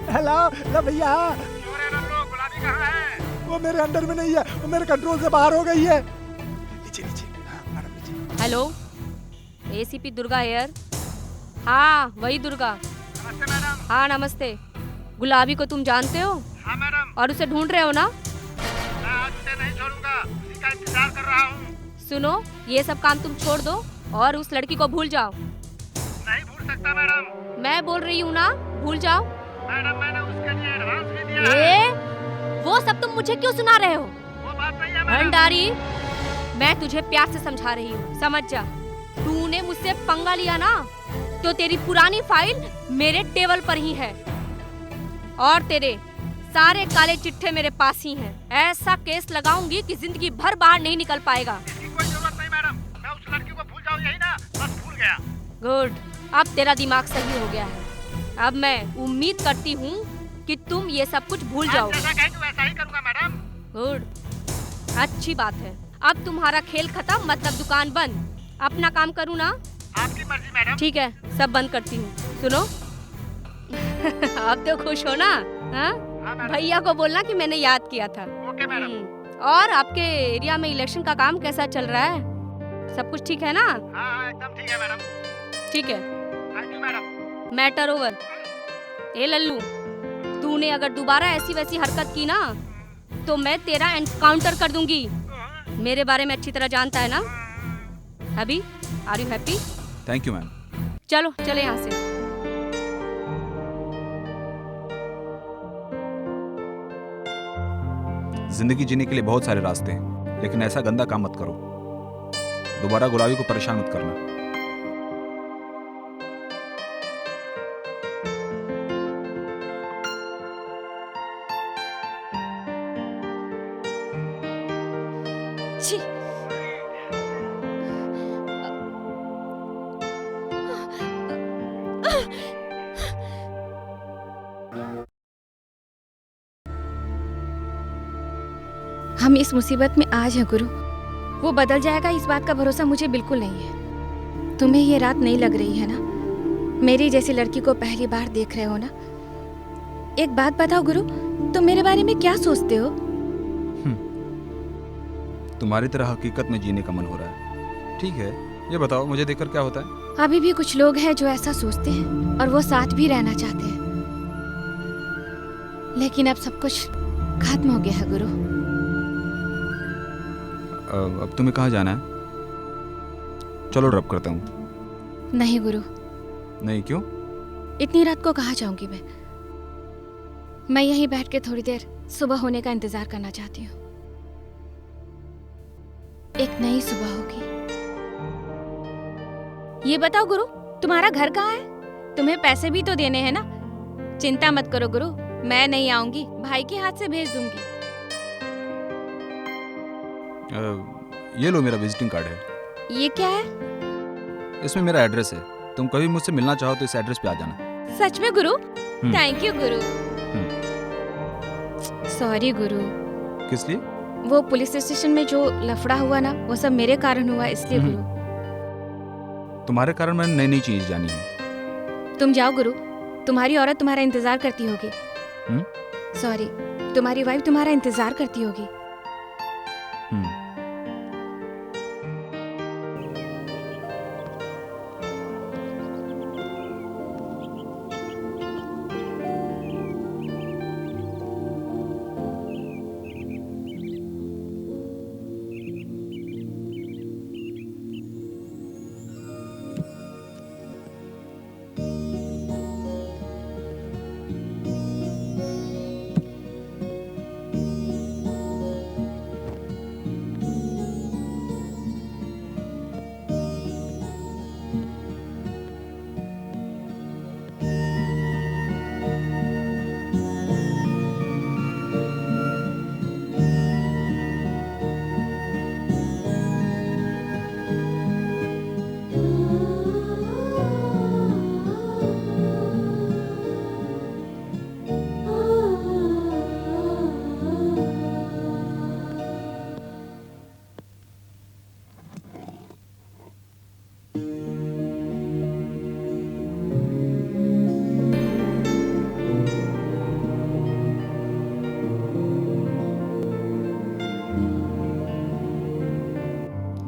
हेलो भैया। गुलाबी कहाँ है? वो मेरे अंडर में नहीं है, वो मेरे कंट्रोल से बाहर हो गई है। नीचे नीचे। हाँ, मैडम नीचे। Hello ACP Durga air. हाँ वही दुर्गा। नमस्ते मैडम। हाँ नमस्ते। गुलाबी को तुम जानते हो? हाँ मैडम। और उसे ढूंढ रहे हो ना? मैं आज उसे नहीं छोड़ूंगा, उसी का इंतजार कर रहा हूँ। सुनो ये सब काम तुम छोड़ दो और उस लड़की को भूल जाओ। नहीं भूल सकता मैडम। मैं बोल रही हूँ ना, भूल जाओ। मैडम मैंने उसके लिए एडवांस भी दिया है। वो सब तुम मुझे क्यों सुना रहे हो? वो बात नहीं है मैडम। भंडारी मैं तुझे प्यार से समझा रही हूँ, समझ जा। तूने मुझसे पंगा लिया ना, तो तेरी पुरानी फाइल मेरे टेबल पर ही है और तेरे सारे काले चिट्ठे मेरे पास ही हैं। ऐसा केस लगाऊंगी कि जिंदगी भर बाहर नहीं निकल पाएगा। इसकी कोई जरूरत नहीं मैडम, मैं उस लड़की को भूल जाऊँ यही ना, बस भूल गया। गुड, अब तेरा दिमाग सही हो गया है। अब मैं उम्मीद करती हूँ कि तुम ये सब कुछ भूल जाओ। जैसा कहें तो वैसा ही करूँगा मैडम। गुड, अच्छी बात है। अब तुम्हारा खेल खत्म, मतलब दुकान बंद। अपना काम करूँ ना? आपकी मर्जी मैडम। ठीक है, सब बंद करती हूँ। सुनो अब तो खुश हो ना? हाँ? भैया को बोलना कि मैंने याद किया था। Okay madam. और आपके एरिया में इलेक्शन का काम कैसा चल रहा है? सब कुछ ठीक है ना? हाँ एकदम ठीक है मैडम। ठीक है, thank you madam. Matter over. ए लल्लू, तूने अगर दोबारा ऐसी वैसी हरकत की ना, तो मैं तेरा एनकाउंटर कर दूंगी। मेरे बारे में अच्छी तरह जानता है ना? अभी are you happy? Thank you ma'am. चलो चले यहाँ से। जिंदगी जीने के लिए बहुत सारे रास्ते हैं, लेकिन ऐसा गंदा काम मत करो। दोबारा गुलाबी को परेशान मत करना। छी। हम इस मुसीबत में आज हैं गुरु। वो बदल जाएगा इस बात का भरोसा मुझे बिल्कुल नहीं है। तुम्हें ये रात नहीं लग रही है ना? मेरी जैसी लड़की को पहली बार देख रहे हो ना? एक बात बताओ गुरु, तुम मेरे बारे में क्या सोचते हो? तुम्हारी तरह हकीकत में जीने का मन हो रहा है। ठीक है, ये बताओ मुझे देखकर क्या होता है? अभी भी कुछ लोग हैं जो ऐसा सोचते हैं और वो साथ भी रहना चाहते हैं, लेकिन अब सब कुछ खत्म हो गया है गुरु। अब तुम्हें कहाँ जाना है? चलो ड्रॉप करता हूँ। नहीं गुरु, नहीं, क्यों? इतनी रात को कहाँ जाऊंगी मैं यहीं बैठ के थोड़ी देर सुबह होने का इंतजार करना चाहती हूँ। एक नई सुबह होगी। ये बताओ गुरु, तुम्हारा घर कहाँ है? तुम्हें पैसे भी तो देने हैं ना। चिंता मत करो गुरु, मैं नहीं आऊंगी, भाई के हाथ से भेज दूंगी। ये लो, मेरा विजिटिंग कार्ड है। ये क्या है? इसमें मेरा एड्रेस है। तुम कभी मुझसे मिलना चाहो तो इस एड्रेस पे आ जाना। सच में गुरु? Thank you Guru. सॉरी गुरु। किस लिए? वो पुलिस स्टेशन में जो लफड़ा हुआ ना, वो सब मेरे कारण हुआ, इसलिए गुरु। तुम्हारे कारण मैंने नई नई चीज जानी है। तुम जाओ गुरु, तुम्हारी औरत तुम्हारा इंतजार करती होगी। सॉरी, तुम्हारी वाइफ तुम्हारा इंतजार करती होगी।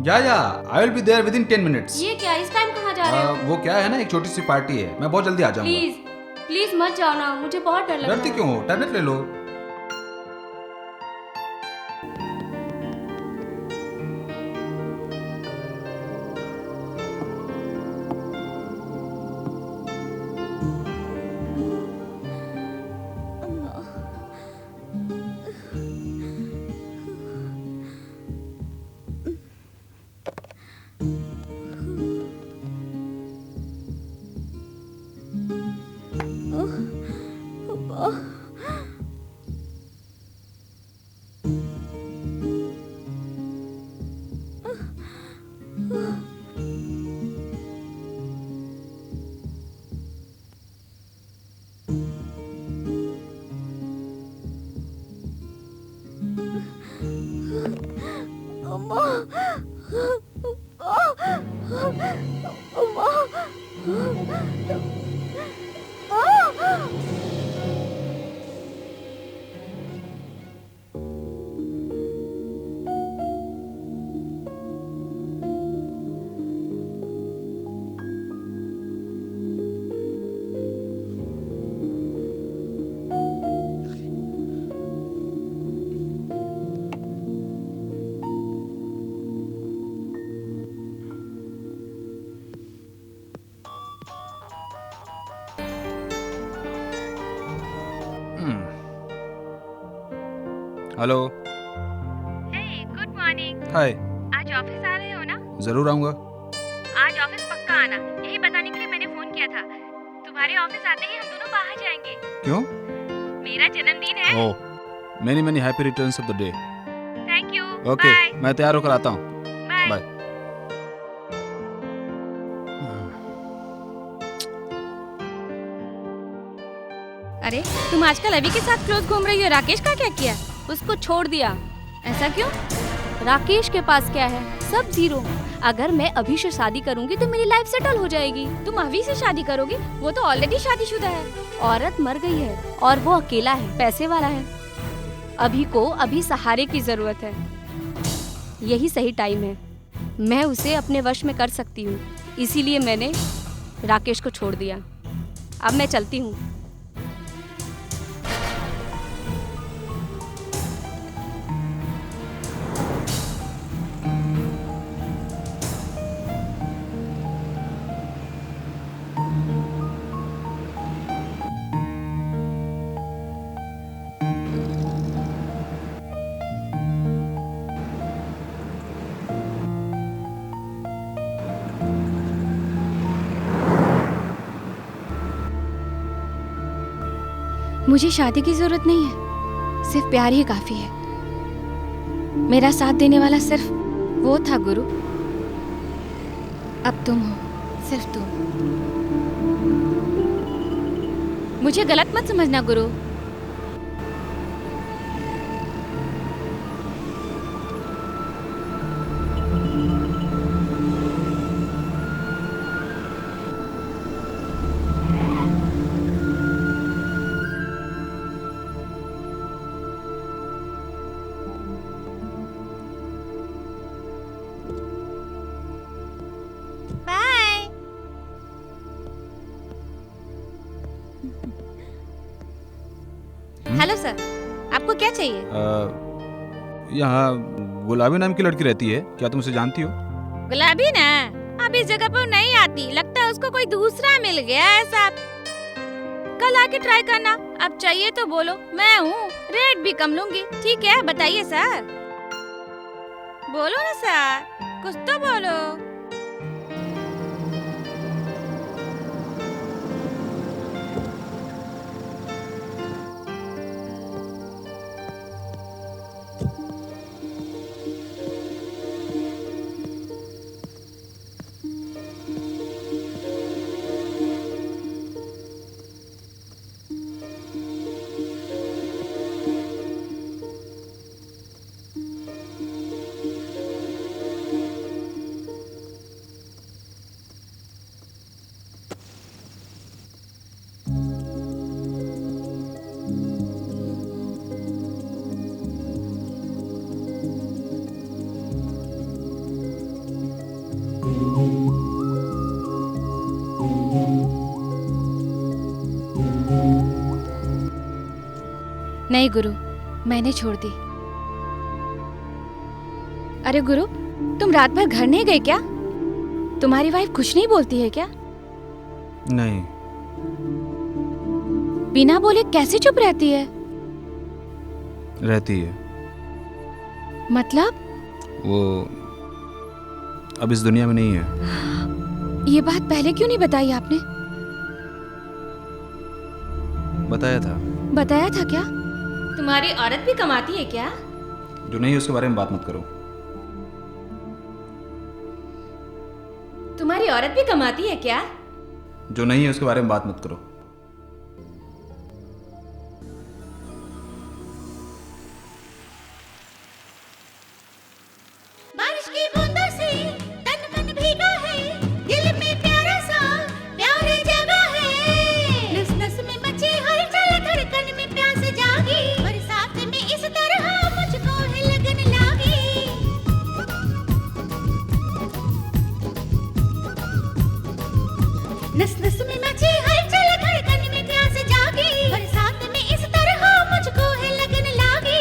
Yeah I will be there within 10 minutes. ये क्या, इस टाइम कहाँ जा रहे हो? वो क्या है ना, एक छोटी सी पार्टी है, मैं बहुत जल्दी आ जाऊंगा। प्लीज प्लीज मत जाओ ना, मुझे बहुत डर लग रहा है। डरती क्यों हो? टैबलेट ले लो। हेलो। Good morning. हाय। आज ऑफिस आ रहे हो ना? जरूर आऊंगा। आज ऑफिस पक्का आना, यही बताने के लिए मैंने फोन किया था। तुम्हारे ऑफिस आते ही हम दोनों बाहर जाएंगे। क्यों? मेरा जन्मदिन है। Oh, many many happy returns of the day. Thank you. Okay, मैं तैयार होकर आता हूँ। बाय। अरे तुम आजकल अभी के साथ क्लोज घूम रही हो, राकेश का क्या किया? उसको छोड़ दिया। ऐसा क्यों? राकेश के पास क्या है? सब जीरो। अगर मैं अभी से शादी करूंगी तो मेरी लाइफ सेटल हो जाएगी। तुम अभी से शादी करोगी? वो तो ऑलरेडी शादीशुदा है। औरत मर गई है और वो अकेला है, पैसे वाला है। अभी को अभी सहारे की जरूरत है। यही सही टाइम है, मैं उसे अपने वश में कर सकती हूँ। इसीलिए मैंने राकेश को छोड़ दिया। अब मैं चलती हूँ। मुझे शादी की जरूरत नहीं है, सिर्फ प्यार ही काफी है। मेरा साथ देने वाला सिर्फ वो था गुरु, अब तुम हो, सिर्फ तुम। मुझे गलत मत समझना गुरु। हेलो सर, आपको क्या चाहिए? यहाँ गुलाबी नाम की लड़की रहती है, क्या तुम उसे जानती हो? गुलाबी ना, अब इस जगह पर नहीं आती, लगता है उसको कोई दूसरा मिल गया है साहब। कल आके ट्राई करना, अब चाहिए तो बोलो, मैं हूँ, रेट भी कम लूंगी। ठीक है, बताइए सर। बोलो ना सर, कुछ तो बोलो। नहीं गुरु, मैंने छोड़ दी। अरे गुरु, तुम रात भर घर नहीं गए क्या? तुम्हारी वाइफ कुछ नहीं बोलती है क्या? नहीं। बिना बोले कैसे चुप रहती है? रहती है। मतलब? वो अब इस दुनिया में नहीं है। ये बात पहले क्यों नहीं बताई आपने? बताया था। बताया था क्या? तुम्हारी औरत भी कमाती है क्या? जो नहीं है उसके बारे में बात मत करो। तुम्हारी औरत भी कमाती है क्या? जो नहीं है उसके बारे में बात मत करो। बारिश की बूंदों से तन मन भीगा है, दिल में प्यारा सा प्यार जगा है। नस नस में मची हलचल, धड़कन में प्यास जागी, बरसात में इस तरह मुझको है लगन लागी। नस नस में मची हलचल, धड़कन में प्यास जागी, बरसात में इस तरह मुझको है लगन लागी।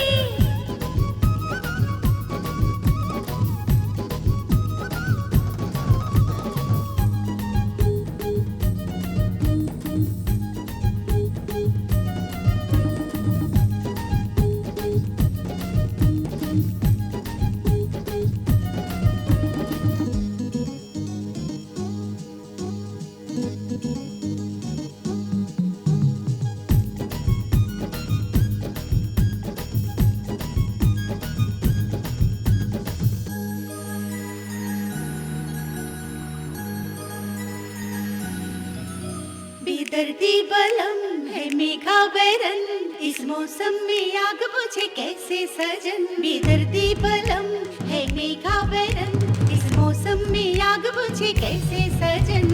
बेदर्दी बलम है मेघा बैरन, इस मौसम में आग बुझे कैसे सजन। बेदर्दी बलम है मेघा बैरन, इस मौसम में आग बुझे कैसे सजन।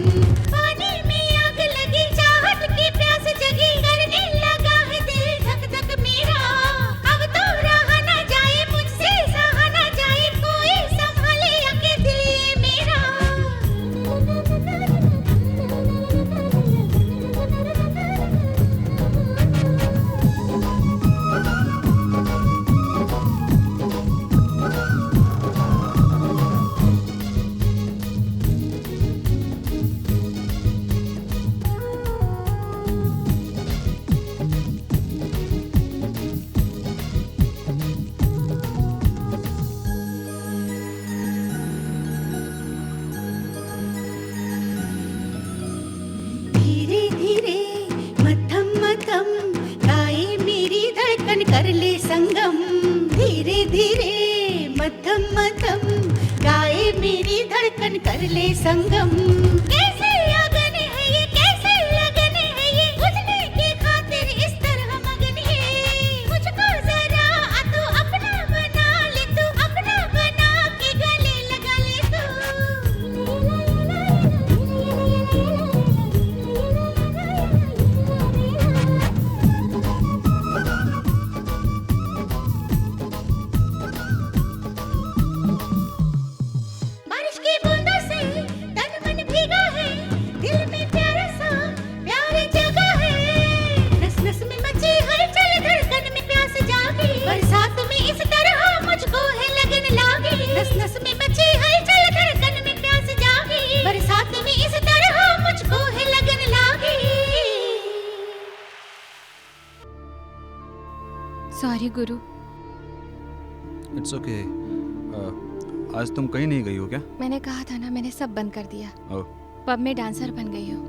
पानी में आग लगी, चाहत की प्यास जगी, करने लगा है दिल धक धक मेरा। अब तो रहा ना जाए मुझसे, सहा ना जाए, कोई संभाले आके दिल ये मेरा। कर ले संगम, धीरे धीरे मध्यम मध्यम गाए मेरी धड़कन कर ले संगम। कैसे लगन है ये, कैसे लगन है ये, बुझने की खातिर इस तरह मगन है। मुझको जरा तू अपना बना ले, तू अपना बना के गले लगा ले तू। बारिश की बूंदों से तन मन भीगा है, दिल में प्यारा सा प्यार जगा है। नस नस में मची हलचल, धड़कन में प्यास जागी, बरसात में इस तरह मुझको है लगन लागी। नस नस में मची हलचल, धड़कन में प्यास जागी, बरसात में इस तरह मुझको है लगन लागी। Sorry Guru, it's okay. आज तुम कहीं नहीं गई हो क्या? मैंने कहा था ना, मैंने सब बंद कर दिया। ओह, पब में डांसर बन गई हूँ।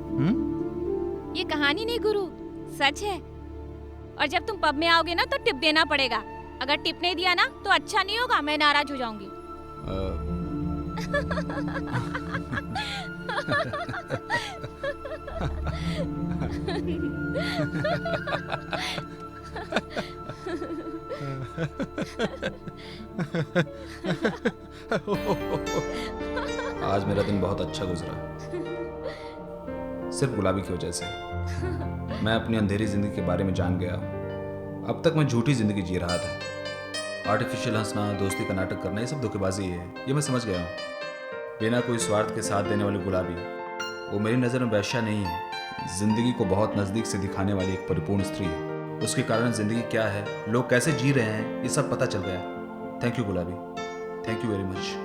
ये कहानी नहीं गुरु, सच है। और जब तुम पब में आओगे ना तो टिप देना पड़ेगा। अगर टिप नहीं दिया ना तो अच्छा नहीं होगा, मैं नाराज हो जाऊंगी। आज मेरा दिन बहुत अच्छा गुजरा, सिर्फ गुलाबी की वजह से। मैं अपनी अंधेरी जिंदगी के बारे में जान गया। अब तक मैं झूठी जिंदगी जी रहा था। आर्टिफिशियल हंसना, दोस्ती का नाटक करना, ये सब धोखेबाजी है, ये मैं समझ गया हूँ। बिना कोई स्वार्थ के साथ देने वाली गुलाबी, वो मेरी नज़र में वैश्या नहीं है, जिंदगी को बहुत नज़दीक से दिखाने वाली एक परिपूर्ण स्त्री है। उसके कारण जिंदगी क्या है, लोग कैसे जी रहे हैं, ये सब पता चल गया। थैंक यू गुलाबी, thank you very much.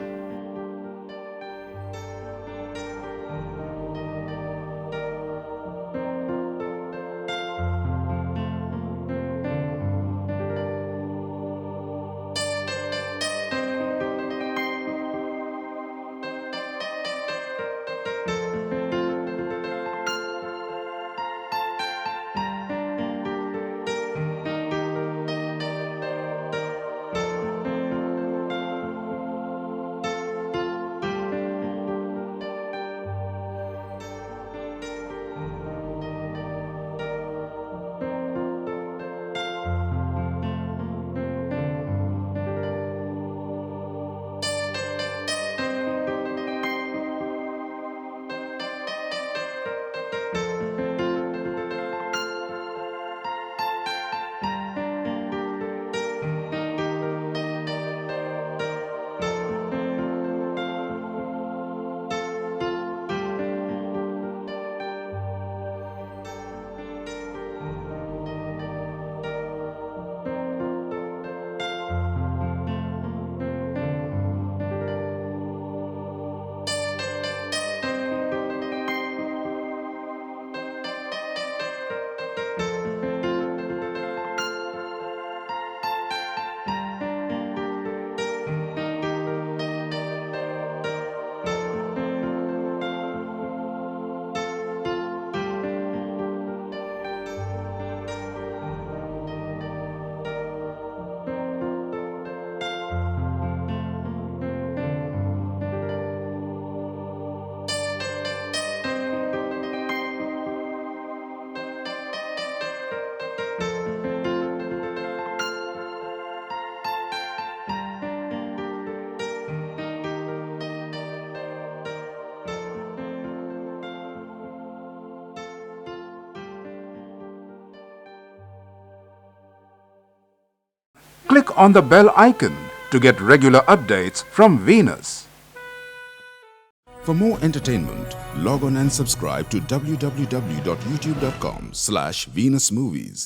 Click on the bell icon to get regular updates from Venus. For more entertainment, log on and subscribe to www.youtube.com/Venus Movies.